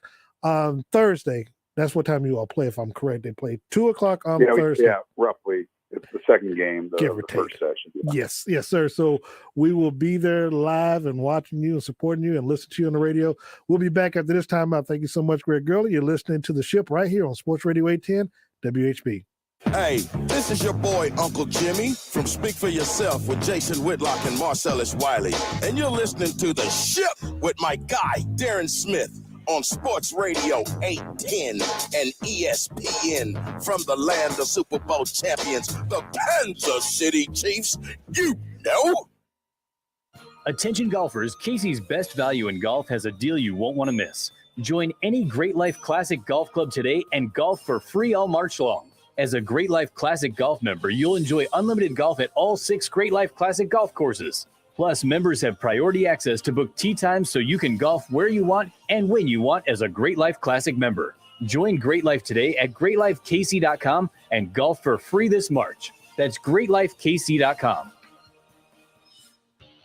on Thursday. That's what time you all play, if I'm correct. They play 2:00 on Thursday. Yeah, roughly. It's the second game, Give or the first take. session. Yeah. Yes, sir. So we will be there live and watching you and supporting you and listening to you on the radio. We'll be back after this time out. Thank you so much, Greg Gurley. You're listening to The Ship right here on Sports Radio 810 WHB. Hey, this is your boy, Uncle Jimmy, from Speak For Yourself with Jason Whitlock and Marcellus Wiley. And you're listening to The Ship with my guy, Darren Smith, on Sports Radio 810 and ESPN from the land of Super Bowl champions, the Kansas City Chiefs. Attention golfers, Casey's Best Value in Golf has a deal you won't want to miss. Join any Great Life Classic Golf Club today and golf for free all March long. As a Great Life Classic Golf member, you'll enjoy unlimited golf at all 6 Great Life Classic golf courses. Plus, members have priority access to book tee times so you can golf where you want and when you want as a Great Life Classic member. Join Great Life today at greatlifekc.com and golf for free this March. That's greatlifekc.com.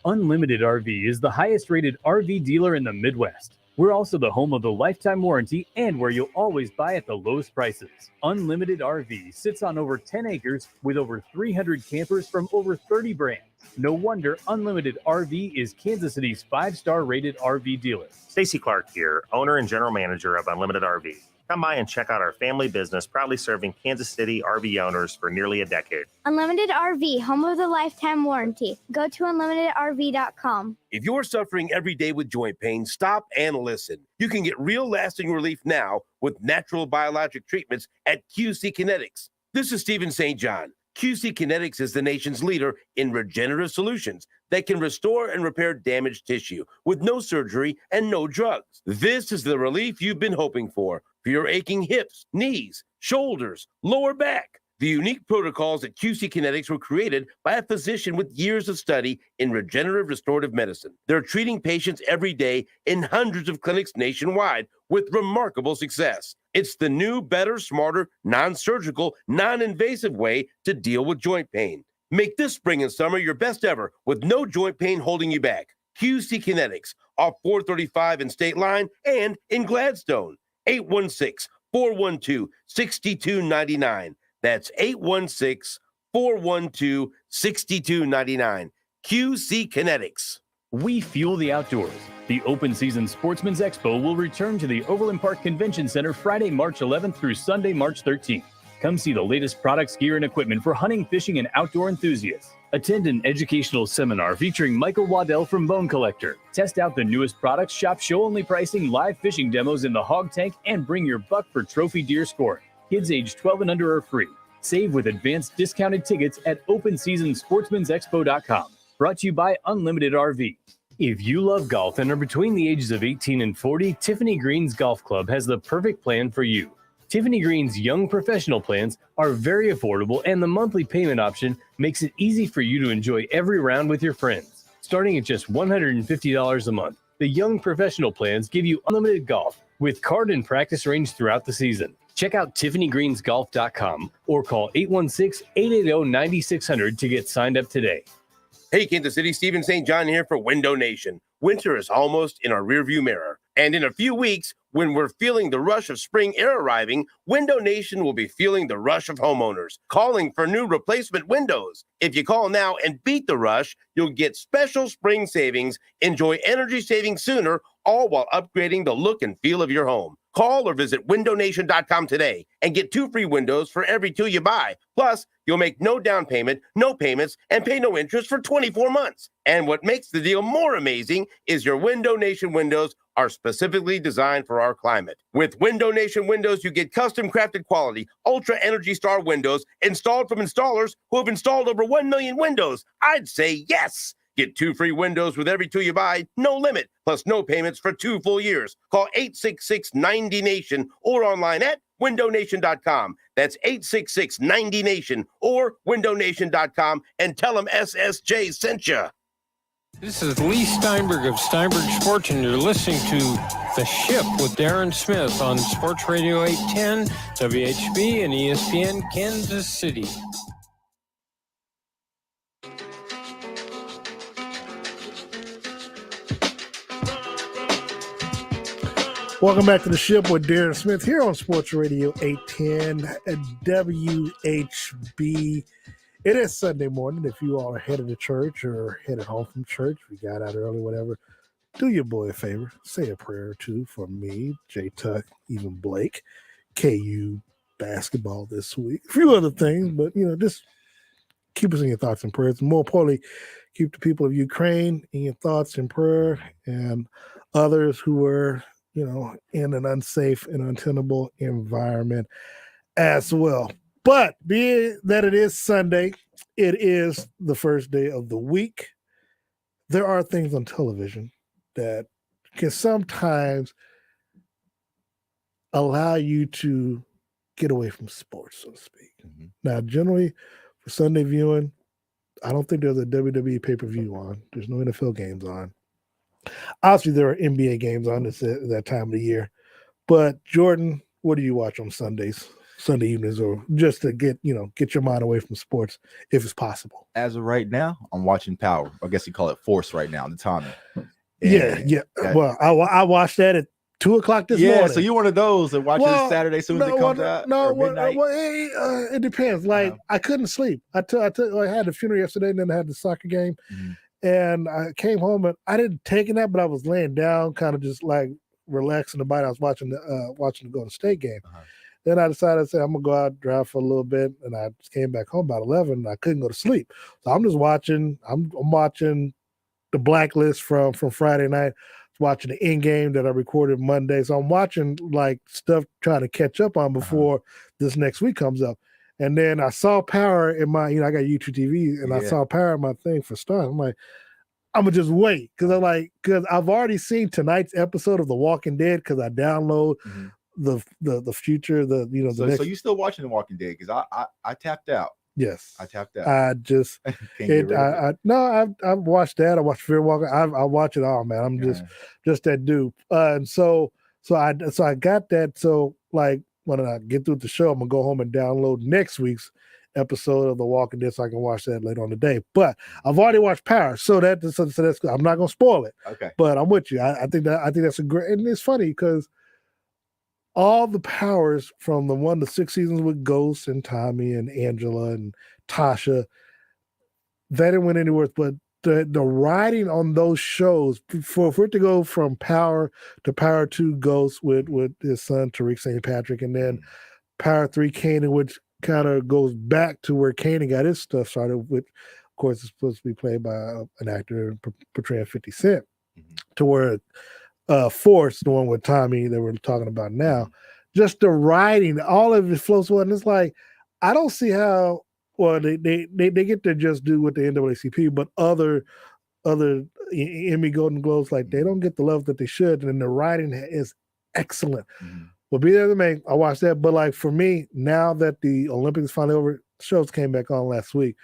Unlimited RV is the highest rated RV dealer in the Midwest. We're also the home of the lifetime warranty and where you'll always buy at the lowest prices. Unlimited RV sits on over 10 acres with over 300 campers from over 30 brands. No wonder Unlimited RV is Kansas City's 5-star rated RV dealer. Stacy Clark here, owner and general manager of Unlimited RV. Come by and check out our family business, proudly serving Kansas City RV owners for nearly a decade. Unlimited RV, home of the lifetime warranty. Go to unlimitedrv.com. If you're suffering every day with joint pain, stop and listen. You can get real lasting relief now with natural biologic treatments at QC Kinetics. This is Stephen St. John. QC Kinetics is the nation's leader in regenerative solutions that can restore and repair damaged tissue with no surgery and no drugs. This is the relief you've been hoping for your aching hips, knees, shoulders, lower back. The unique protocols at QC Kinetics were created by a physician with years of study in regenerative restorative medicine. They're treating patients every day in hundreds of clinics nationwide with remarkable success. It's the new, better, smarter, non-surgical, non-invasive way to deal with joint pain. Make this spring and summer your best ever with no joint pain holding you back. QC Kinetics, off 435 in State Line and in Gladstone. 816-412-6299. That's 816-412-6299. QC Kinetics. We fuel the outdoors. The open season Sportsman's Expo will return to the Overland Park Convention Center Friday, March 11th through Sunday, March 13th. Come see the latest products, gear, and equipment for hunting, fishing, and outdoor enthusiasts. Attend an educational seminar featuring Michael Waddell from Bone Collector. Test out the newest products, shop show-only pricing, live fishing demos in the hog tank, and bring your buck for trophy deer scoring. Kids age 12 and under are free. Save with advanced discounted tickets at openseasonsportsmansexpo.com. Brought to you by Unlimited RV. If you love golf and are between the ages of 18 and 40, Tiffany Green's Golf Club has the perfect plan for you. Tiffany Green's young professional plans are very affordable, and the monthly payment option makes it easy for you to enjoy every round with your friends. Starting at just $150 a month, the young professional plans give you unlimited golf with cart and practice range throughout the season. Check out TiffanyGreensGolf.com or call 816-880-9600 to get signed up today. Hey, Kansas City, Stephen St. John here for Window Nation. Winter is almost in our rearview mirror. And in a few weeks, when we're feeling the rush of spring air arriving, Window Nation will be feeling the rush of homeowners, calling for new replacement windows. If you call now and beat the rush, you'll get special spring savings, enjoy energy savings sooner, all while upgrading the look and feel of your home. Call or visit windownation.com today and get 2 free windows for every 2 you buy. Plus, you'll make no down payment, no payments, and pay no interest for 24 months. And what makes the deal more amazing is your Window Nation windows are specifically designed for our climate. With Window Nation windows, you get custom crafted quality, Ultra Energy Star windows installed from installers who have installed over 1 million windows. I'd say yes. Get 2 free windows with every 2 you buy, no limit, plus no payments for 2 full years. Call 866-90-NATION or online at windownation.com. That's 866-90-NATION or windownation.com and tell them SSJ sent you. This is Lee Steinberg of Steinberg Sports, and you're listening to The Ship with Darren Smith on Sports Radio 810, WHB, and ESPN Kansas City. Welcome back to The Ship with Darren Smith here on Sports Radio 810 at WHB. It is Sunday morning. If you all are headed to church or headed home from church, if you got out early, whatever, do your boy a favor. Say a prayer or two for me, Jay Tuck, even Blake, KU basketball this week. A few other things, but, just keep us in your thoughts and prayers. More importantly, keep the people of Ukraine in your thoughts and prayer, and others who are in an unsafe and untenable environment as well. But being that it is Sunday, it is the first day of the week. There are things on television that can sometimes allow you to get away from sports, so to speak. Mm-hmm. Now, generally, for Sunday viewing, I don't think there's a WWE pay-per-view on. There's no NFL games on. Obviously, there are NBA games on this at that time of the year. But Jordan, what do you watch on Sunday evenings, or just to get your mind away from sports if it's possible? As of right now, I'm watching Power. I guess you call it Force right now, the timing. Yeah. Well, I watched that at 2:00 this morning. Yeah, so you're one of those that watches it Saturday as soon as it comes out. It depends. I couldn't sleep. I had the funeral yesterday, and then I had the soccer game. Mm-hmm. And I came home and I didn't take a nap, but I was laying down, kind of just like relaxing the body. I was watching the Golden State game. Uh-huh. Then I decided, I'm gonna go out, drive for a little bit, and I just came back home about 11. And I couldn't go to sleep, so I'm just watching. I'm watching the Blacklist from Friday night. Watching the end game that I recorded Monday, so I'm watching like stuff trying to catch up on before this next week comes up. And then I saw Power in my, I got YouTube TV, and I saw Power in my thing for Star. I'm like, I'm gonna just wait because I've already seen tonight's episode of The Walking Dead because I download the future, the next. So you still watching The Walking Dead? Because I tapped out. Yes, I tapped out. I just I've watched that. I watched Fear Walker. I watch it all, man. I'm just that dude. And so I got that. So like, when I get through the show, I'm gonna go home and download next week's episode of The Walking Dead so I can watch that later on today. But I've already watched Power, so that's good. I'm not gonna spoil it. Okay. But I'm with you. I think that's a great, and it's funny because all the powers from the 1 to 6 seasons with Ghost and Tommy and Angela and Tasha, they didn't win anywhere, but the writing on those shows for it to go from Power to Power 2 Ghost with his son Tariq St. Patrick, and then Power 3 Kanan, which kind of goes back to where Kanan got his stuff started, which of course is supposed to be played by an actor portraying 50 Cent, to where Force, the one with Tommy that we're talking about now, just the writing, all of it flows well, and it's like I don't see how. Well, they get to just do with the NAACP, but other Emmy Golden Globes, like they don't get the love that they should, and the writing is excellent. Well, Be There to Make, I watched that, but like for me, now that the Olympics is finally over, shows came back on last week,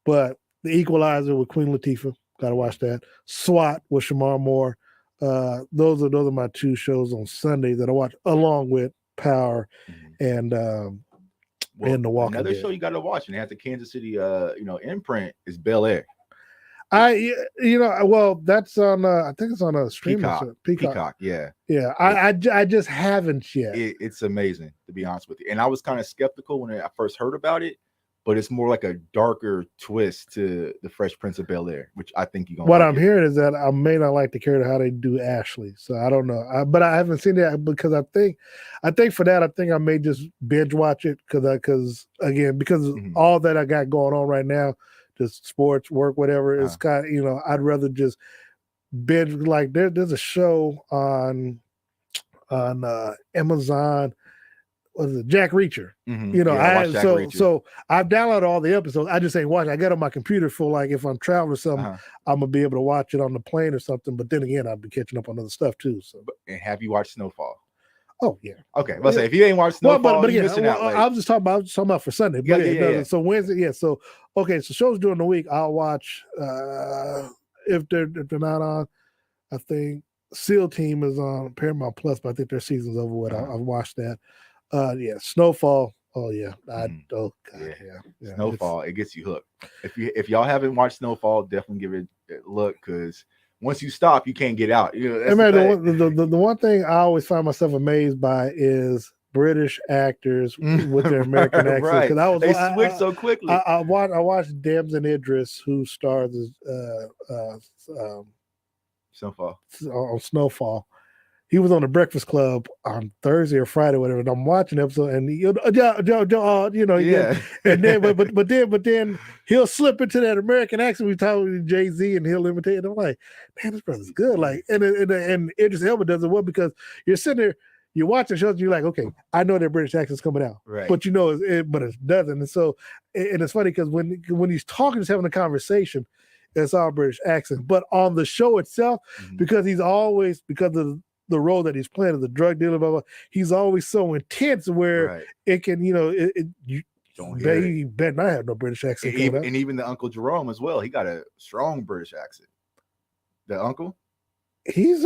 but The Equalizer with Queen Latifah, gotta watch that. SWAT with Shamar Moore, those are my 2 shows on Sunday that I watch along with Power and The Walking Another Dead. show you got to watch, and it has the Kansas City, imprint, is Bel Air. Well, that's on. I think it's on a streaming Peacock, yeah. I just haven't yet. It's amazing, to be honest with you. And I was kind of skeptical when I first heard about it, but it's more like a darker twist to the Fresh Prince of Bel Air, which I think you're gonna. What like I'm hearing is that I may not like the character how they do Ashley, so I don't know. But I haven't seen that because I think for that I may just binge watch it because all that I got going on right now, just sports, work, whatever. It's kind of, I'd rather just binge. Like there's a show on Amazon. What is it? Jack Reacher. So I've downloaded all the episodes. I just ain't watching. I got it on my computer for like if I'm traveling or something, I'm gonna be able to watch it on the plane or something. But then again, I'll be catching up on other stuff too. So. And have you watched Snowfall? Oh yeah. Okay, let's say if you ain't watched Snowfall, but you're again, missing out. Like, I was just talking about for Sunday. But So Wednesday, So shows during the week, I'll watch. If they're not on, I think SEAL Team is on Paramount Plus, but I think their season's over with. I've watched that. Snowfall. Oh yeah. Snowfall, it gets you hooked. If y'all haven't watched Snowfall, definitely give it a look, because once you stop, you can't get out. The one thing I always find myself amazed by is British actors with their American accent. Right. They switch so quickly. I watched Damson Idris, who stars as Snowfall. On Snowfall. He was on the Breakfast Club on Thursday or Friday, whatever. And I'm watching the episode, and but then he'll slip into that American accent. We talk with Jay-Z, and he'll imitate. And I'm like, man, this brother's good. Like, and Idris Elba does it well, because you're sitting there, you're watching shows, and you're like, okay, I know that British accent's coming out, right? But but it doesn't. And so, and it's funny because when he's talking, he's having a conversation, it's all British accent. But on the show itself, because he's always, because of the role that he's playing as a drug dealer, blah, blah, he's always so intense where it can, you better not have no British accent. And even the Uncle Jerome as well, he got a strong British accent. The uncle, he's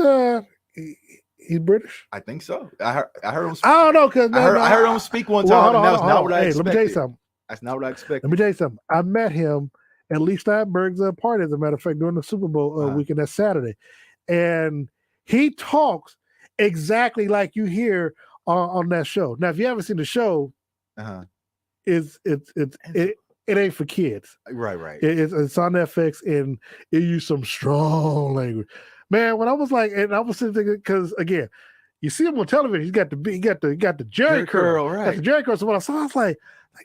British. I think so. I heard him. I don't know, because I heard him speak one time. Well, that's not what I expected. Let me tell you something. That's not what I expected. Let me tell you something. I met him at Lee Steinberg's party, as a matter of fact, during the Super Bowl weekend, that Saturday, and he talks exactly like you hear on that show. Now, if you haven't seen the show, it ain't for kids. Right. It's on Netflix, and it used some strong language. Man, when I was like, and I was sitting thinking, because again, you see him on television, he got the Jerry curl, right? Got the Jerry curl. So when I saw, I was like,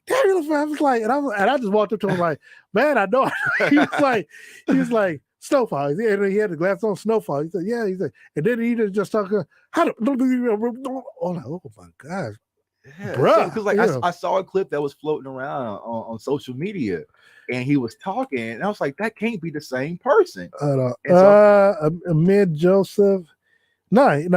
damn, I was like, and I just walked up to him like, man, I know. he was like. Snowfall. And he had the glass on. Snowfall. He said, yeah. He said, and then he just talking. Oh my gosh, bro! Because I saw a clip that was floating around on social media, and he was talking, and I was like, that can't be the same person. Amid Joseph. No, he's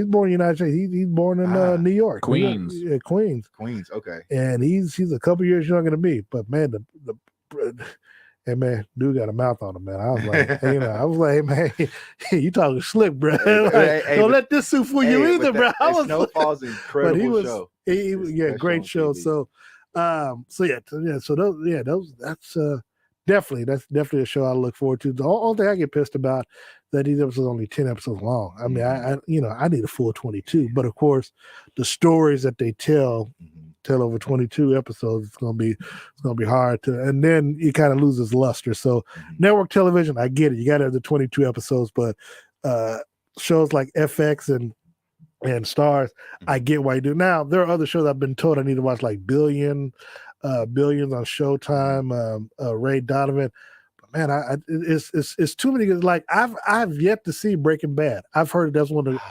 born in the United States. He's born in New York, Queens. Queens. Okay. And he's a couple years younger than me, but man, hey man, dude got a mouth on him, man. I was like, man, you talking slick, bro. Like, don't let this suit fool you either, bro. Snowfall's an incredible show. Great show. So, that's definitely, that's definitely a show I look forward to. The only thing I get pissed about that these episodes are only 10 episodes long. I mean, I I need a full 22, but of course, the stories that they tell over 22 episodes, it's gonna be hard to, and then it kind of loses luster. So network television, I get it. You got to have the 22 episodes, but shows like FX and Stars, I get why you do. Now there are other shows I've been told I need to watch, like Billions on Showtime, Ray Donovan. But man, it's too many. Like I've yet to see Breaking Bad. I've heard that's one of the.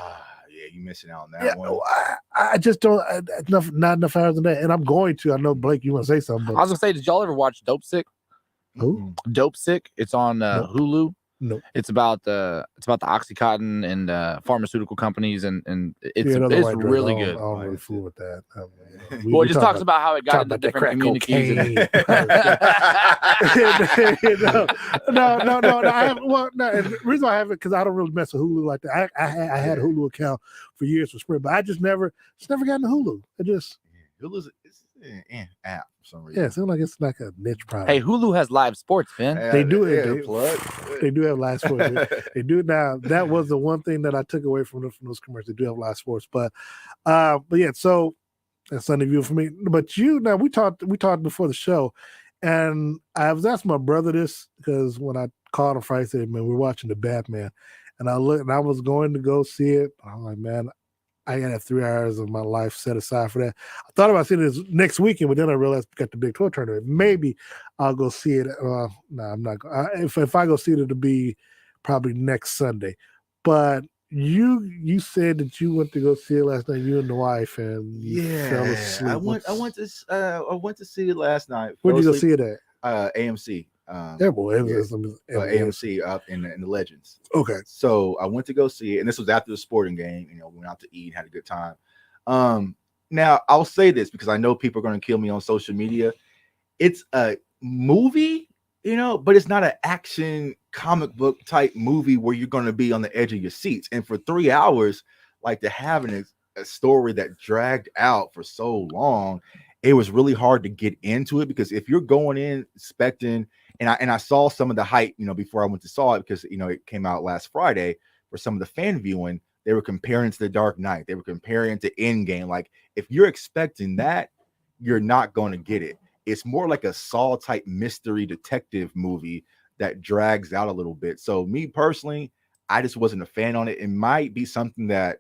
Yeah, you missing out on that one. I just don't not enough hours in that, and I'm going to. I know Blake, you want to say something. But I was gonna say, did y'all ever watch Dope Sick? Who? Dope Sick. It's on Hulu. No. It's about the OxyContin and pharmaceutical companies, and it's really good. I don't really fool with that. Well, it just talks about how it got into different communities. No. The reason why I haven't, because I don't really mess with Hulu like that. I had a Hulu account for years for Sprint, but I just never got into Hulu. It just Hulu's an app for some reason. yeah, it seems like it's like a niche product. Hey, Hulu has live sports, man. They do it. They do have live sports. They do now. That was the one thing that I took away from those commercials. They do have live sports, but yeah. So that's Sunday View for me. But we talked before the show, and I was asking my brother this because when I called him Friday, I said, "Man, we're watching the Batman," and I looked, and I was going to go see it. I'm like, man, I gotta have 3 hours of my life set aside for that. I thought about seeing this next weekend, but then I realized we got the Big 12 tournament. Maybe I'll go see it. No, I'm not. If I go see it, it'll be probably next Sunday. But you said that you went to go see it last night. You and the wife, and you fell asleep. I went to see it last night. Where'd you go see it at? AMC. AMC up in the Legends. Okay. So I went to go see it, and this was after the sporting game. We went out to eat, had a good time. Now I'll say this because I know people are going to kill me on social media. It's a movie, but it's not an action comic book type movie where you're going to be on the edge of your seats. And for 3 hours, like to have a story that dragged out for so long, it was really hard to get into it because if you're going in expecting, and I saw some of the hype, before I went to saw it because it came out last Friday for some of the fan viewing. They were comparing to The Dark Knight. They were comparing to Endgame. Like if you're expecting that, you're not going to get it. It's more like a Saw type mystery detective movie that drags out a little bit. So me personally, I just wasn't a fan on it. It might be something that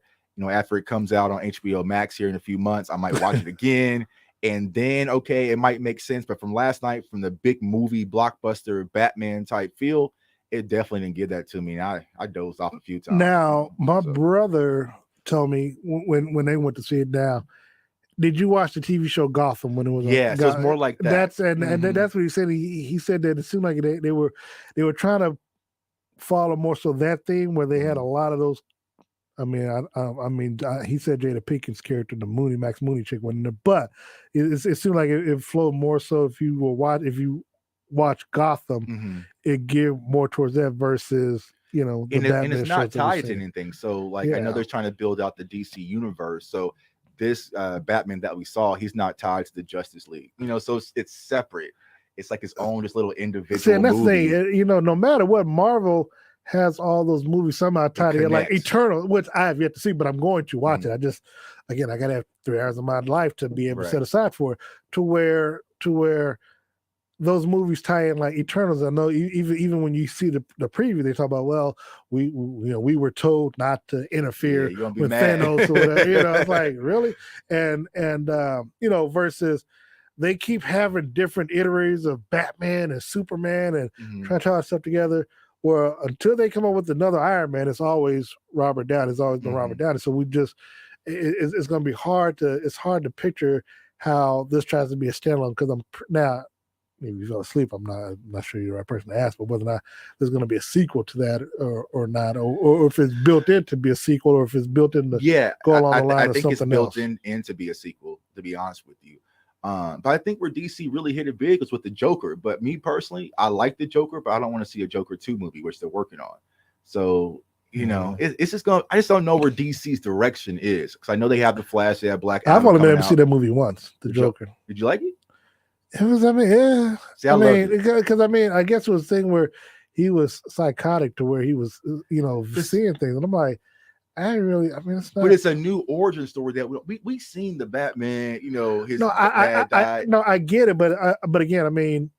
after it comes out on HBO Max here in a few months, I might watch it again. And then, okay, it might make sense. But from last night, from the big movie blockbuster Batman type feel, it definitely didn't give that to me. And I dozed off a few times. Now, my brother told me when they went to see it now, did you watch the TV show Gotham when it was? Yeah, so it's more like that. And that's what he said. He said that it seemed like they were trying to follow more so that theme where they had a lot of those. I mean, he said Jada Pinkins' character, the Max Mooney chick, wasn't there, but it seemed like it flowed more so if you watch Gotham, it geared more towards that versus and it's not tied to anything. So I know they're trying to build out the DC universe. So this Batman that we saw, he's not tied to the Justice League. So it's separate. It's like his own just little individual. See, and that's movie. the thing, no matter what, Marvel has all those movies somehow tied together, like Eternal, which I have yet to see, but I'm going to watch it. I just, again, I gotta have 3 hours of my life to be able to set aside for it, to where those movies tie in like Eternals. I know even when you see the preview, they talk about, well, we were told not to interfere with Thanos or whatever. It's like, really? And versus they keep having different iterations of Batman and Superman and trying to tie stuff together. Where until they come up with another Iron Man, it's always Robert Downey. It's always been Robert Downey. So it's going to be hard to picture how this tries to be a standalone. Because now, maybe you fell asleep. I'm not sure you're the right person to ask, but whether or not there's going to be a sequel to that or not, or if it's built in to be a sequel, or if it's built in to go along the line of something else. I think it's built in to be a sequel. To be honest with you. But I think where DC really hit it big was with the Joker. But me personally, I like the Joker, but I don't want to see a Joker 2 movie, which they're working on. So, it's just I just don't know where DC's direction is. Because I know they have the Flash, they have Black Adam. I've only been able to see that movie once, the Joker. Did you like it? It was, I mean, yeah. See, I mean, loved it. because I guess it was a thing where he was psychotic to where he was, seeing things, and I'm like, I ain't really. I mean, it's not. But it's a new origin story that we seen the Batman. His dad died. No, I get it, but again, I mean,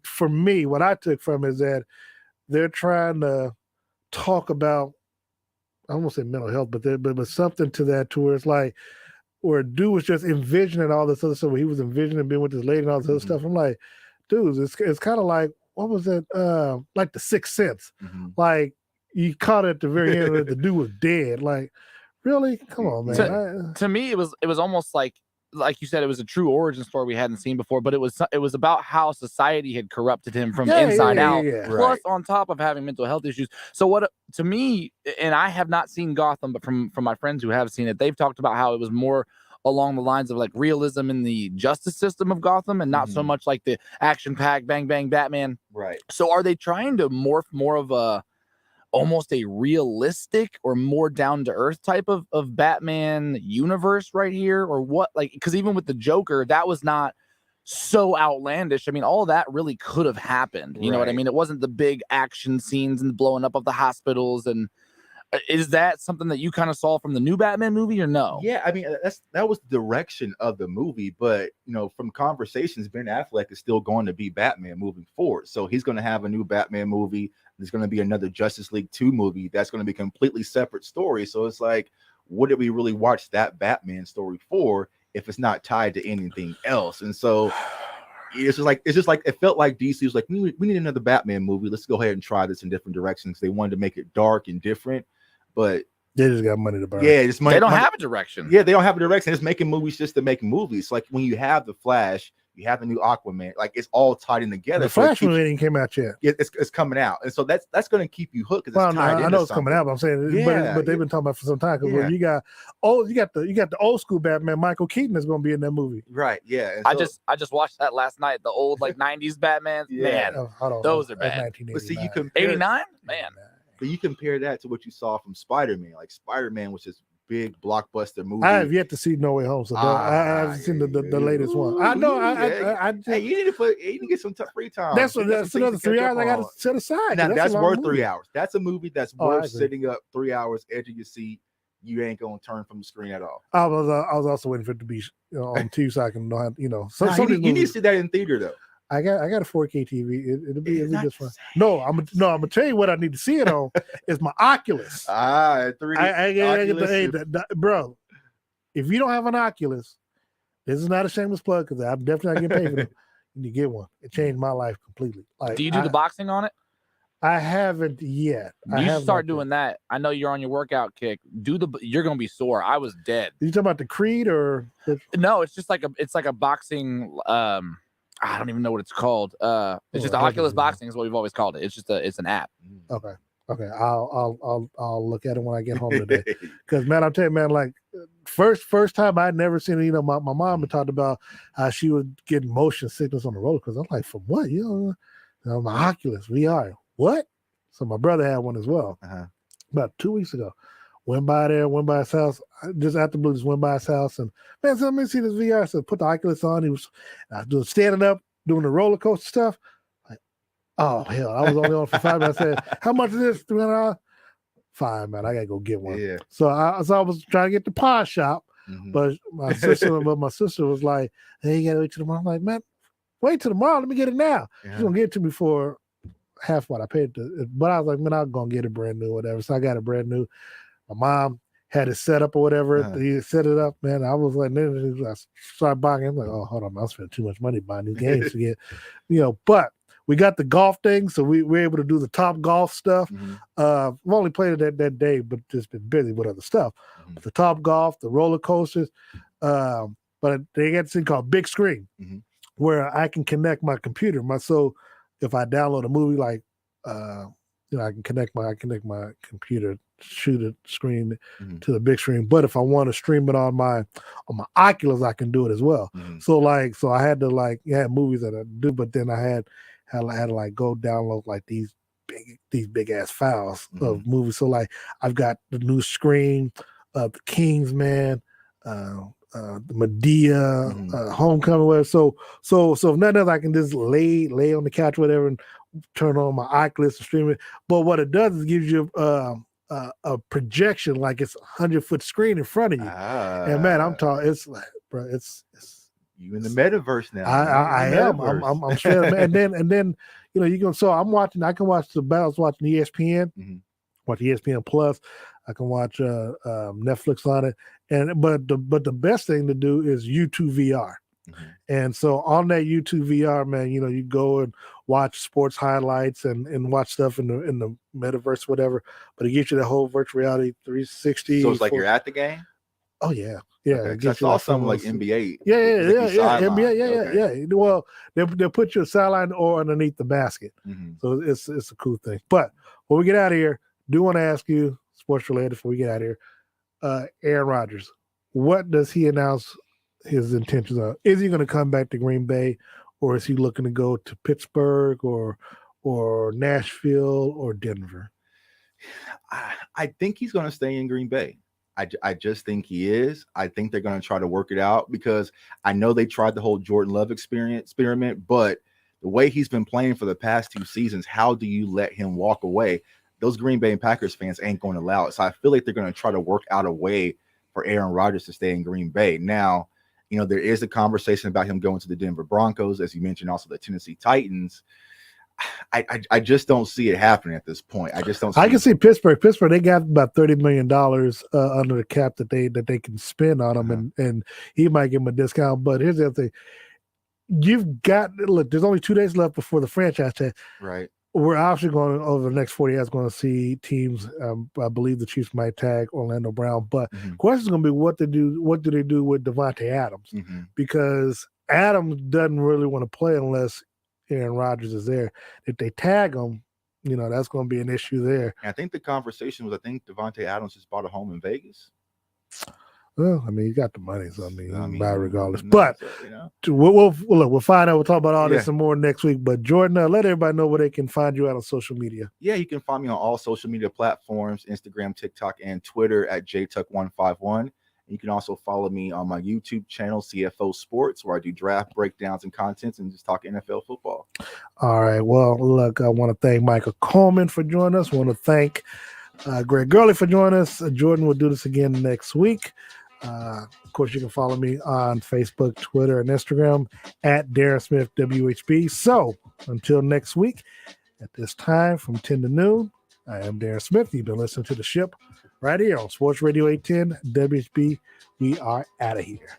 for me, what I took from it is that they're trying to talk about, I won't say mental health, but something to that, to where it's like, where a dude was just envisioning all this other stuff, where he was envisioning being with this lady and all this other stuff. I'm like, dude, it's kind of like, what was it? Like The Sixth Sense. Like, you caught it at the very end that the dude was dead. Like, really? Come on, man. To me, it was almost like you said, it was a true origin story we hadn't seen before, but it was about how society had corrupted him from inside out. Plus, on top of having mental health issues. So what, to me, and I have not seen Gotham, but from my friends who have seen it, they've talked about how it was more along the lines of like realism in the justice system of Gotham, and not so much like the action-packed bang bang Batman. Right. So are they trying to morph more of almost a realistic or more down-to-earth type of Batman universe right here, or what? Like, because even with the Joker, that was not so outlandish. I mean, all that really could have happened. You know what I mean? It wasn't the big action scenes and the blowing up of the hospitals. And is that something that you kind of saw from the new Batman movie, or no? Yeah, I mean, that was the direction of the movie, but from conversations, Ben Affleck is still going to be Batman moving forward. So he's going to have a new Batman movie. There's going to be another Justice League 2 movie that's going to be completely separate story. So it's like, what did we really watch that Batman story for if it's not tied to anything else? And so it's just like it felt like DC was like, we need another Batman movie. Let's go ahead and try this in different directions. They wanted to make it dark and different, but they just got money to burn. Yeah, just money. They don't have a direction. Yeah, they don't have a direction. It's making movies just to make movies. Like when you have the Flash, you have the new Aquaman. Like it's all tied in together. The Flash movie ain't came out yet. Yeah, it's coming out, and so that's going to keep you hooked. Because it's tied I know it's coming out, but I'm saying, but they've been talking about it for some time. Because you got the old school Batman. Michael Keaton is going to be in that movie. Right. Yeah. And I just watched that last night. The old '90s Batman. Man, those are bad. But see, you compare 89, man. But you compare that to what you saw from Spider-Man. Like Spider-Man was this big blockbuster movie. I have yet to see No Way Home, so I haven't seen the latest one. I know. Hey, you need to get some free time. That's another 3 hours I got to set aside. Now that's worth 3 hours. That's a movie that's worth sitting up 3 hours, edge of your seat. You ain't gonna turn from the screen at all. I was also waiting for it to be on TV so I can know how, you need to see that in theater though. I got a 4K TV. It'll be just fine. No, I'm gonna tell you what I need to see it on is my Oculus. 3D. Bro, if you don't have an Oculus, this is not a shameless plug because I'm definitely not getting paid for it. You need to get one. It changed my life completely. Like, do you do the boxing on it? I haven't yet. You should start doing that. I know you're on your workout kick. You're gonna be sore. I was dead. You talking about the Creed or? No, it's just like a boxing. I don't even know what it's called. It's just Oculus Boxing is what we've always called it. It's just it's an app. Okay. I'll look at it when I get home today. Because man, I'll tell you, man, like first time I'd never seen it. My mom had talked about how she was getting motion sickness on the road. Because I'm like, from what? My Oculus VR. What? So my brother had one as well. About 2 weeks ago. Went by his house. Just after blue, just went by his house and man, so let me see this VR. So put the Oculus on. He was doing standing up, doing the roller coaster stuff. Like, oh hell, I was only on for 5 minutes. I said, how much is this? $300? Fine, man. I gotta go get one. Yeah. So I was trying to get the pawn shop, but my sister was like, hey, you gotta wait till tomorrow. I'm like, man, wait till tomorrow. Let me get it now. She's gonna get it to me for half what I paid. But I was like, man, I'm gonna get it brand new, whatever. So I got it brand new. My mom had it set up or whatever. He set it up, man. I was like, then I started buying it. I'm like, oh, hold on, I'm spending too much money buying these games to get, But we got the golf thing, so we were able to do the Top Golf stuff. I've only played it that day, but just been busy with other stuff. The Top Golf, the roller coasters, but they got this thing called Big Screen, where I can connect my computer. So if I download a movie, like I can connect my computer, shoot a screen to the big screen. But if I want to stream it on my Oculus, I can do it as well. So I had to had movies that I do, but then I had to go download like these big ass files of movies. So I've got the new Scream, the Kingsman, the Medea, Homecoming, whatever. So if nothing else, I can just lay on the couch, whatever, and turn on my Oculus and stream it. But what it does is gives you a projection, like it's 100-foot screen in front of you. And man, I'm talking. It's like, bro, it's you in the metaverse now. I am. I'm straight up, and then you can. So I'm watching. I can watch the battles. Watching ESPN. Watch ESPN Plus. I can watch Netflix on it. But the best thing to do is YouTube VR. And so on that YouTube VR, man, you go and watch sports highlights and watch stuff in the metaverse, whatever. But it gives you the whole virtual reality 360. So it's like you're at the game. Oh yeah. Yeah, okay, I saw something like NBA. Yeah, NBA, yeah. Well, they'll put you a sideline or underneath the basket, so it's a cool thing. But when we get out of here, do want to ask you sports related before we get out of here. Aaron Rodgers, what does he announce his intentions are? Is he going to come back to Green Bay, or is he looking to go to Pittsburgh or Nashville or Denver? I think he's going to stay in Green Bay. I just think he is. I think they're going to try to work it out because I know they tried the whole Jordan Love experiment, but the way he's been playing for the past 2 seasons, how do you let him walk away? Those Green Bay and Packers fans ain't going to allow it. So I feel like they're going to try to work out a way for Aaron Rodgers to stay in Green Bay. Now, there is a conversation about him going to the Denver Broncos, as you mentioned, also the Tennessee Titans. I just don't see it happening at this point. I just don't. I can see Pittsburgh. They got about $30 million under the cap that they can spend on him, and he might give him a discount. But here's the other thing: there's only 2 days left before the franchise tag. Right. We're obviously going over the next 40 hours going to see teams. I believe the Chiefs might tag Orlando Brown, but the question is going to be what do they do with Devontae Adams? Because Adams doesn't really want to play unless Aaron Rodgers is there. If they tag him, that's going to be an issue there. And I think the conversation was, Devontae Adams just bought a home in Vegas. Well, he got the money, so by regardless. But we'll find out. We'll talk about all this and more next week. But Jordan, let everybody know where they can find you out on social media. Yeah, you can find me on all social media platforms: Instagram, TikTok, and Twitter at JTuck151. You can also follow me on my YouTube channel, CFO Sports, where I do draft breakdowns and contents and just talk NFL football. All right. Well, look, I want to thank Michael Coleman for joining us. I want to thank Greg Gurley for joining us. Jordan will do this again next week. Of course, you can follow me on Facebook, Twitter, and Instagram at Darren Smith WHB. So until next week, at this time from 10 to noon, I am Darren Smith. You've been listening to The Ship right here on Sports Radio 810 WHB. We are out of here.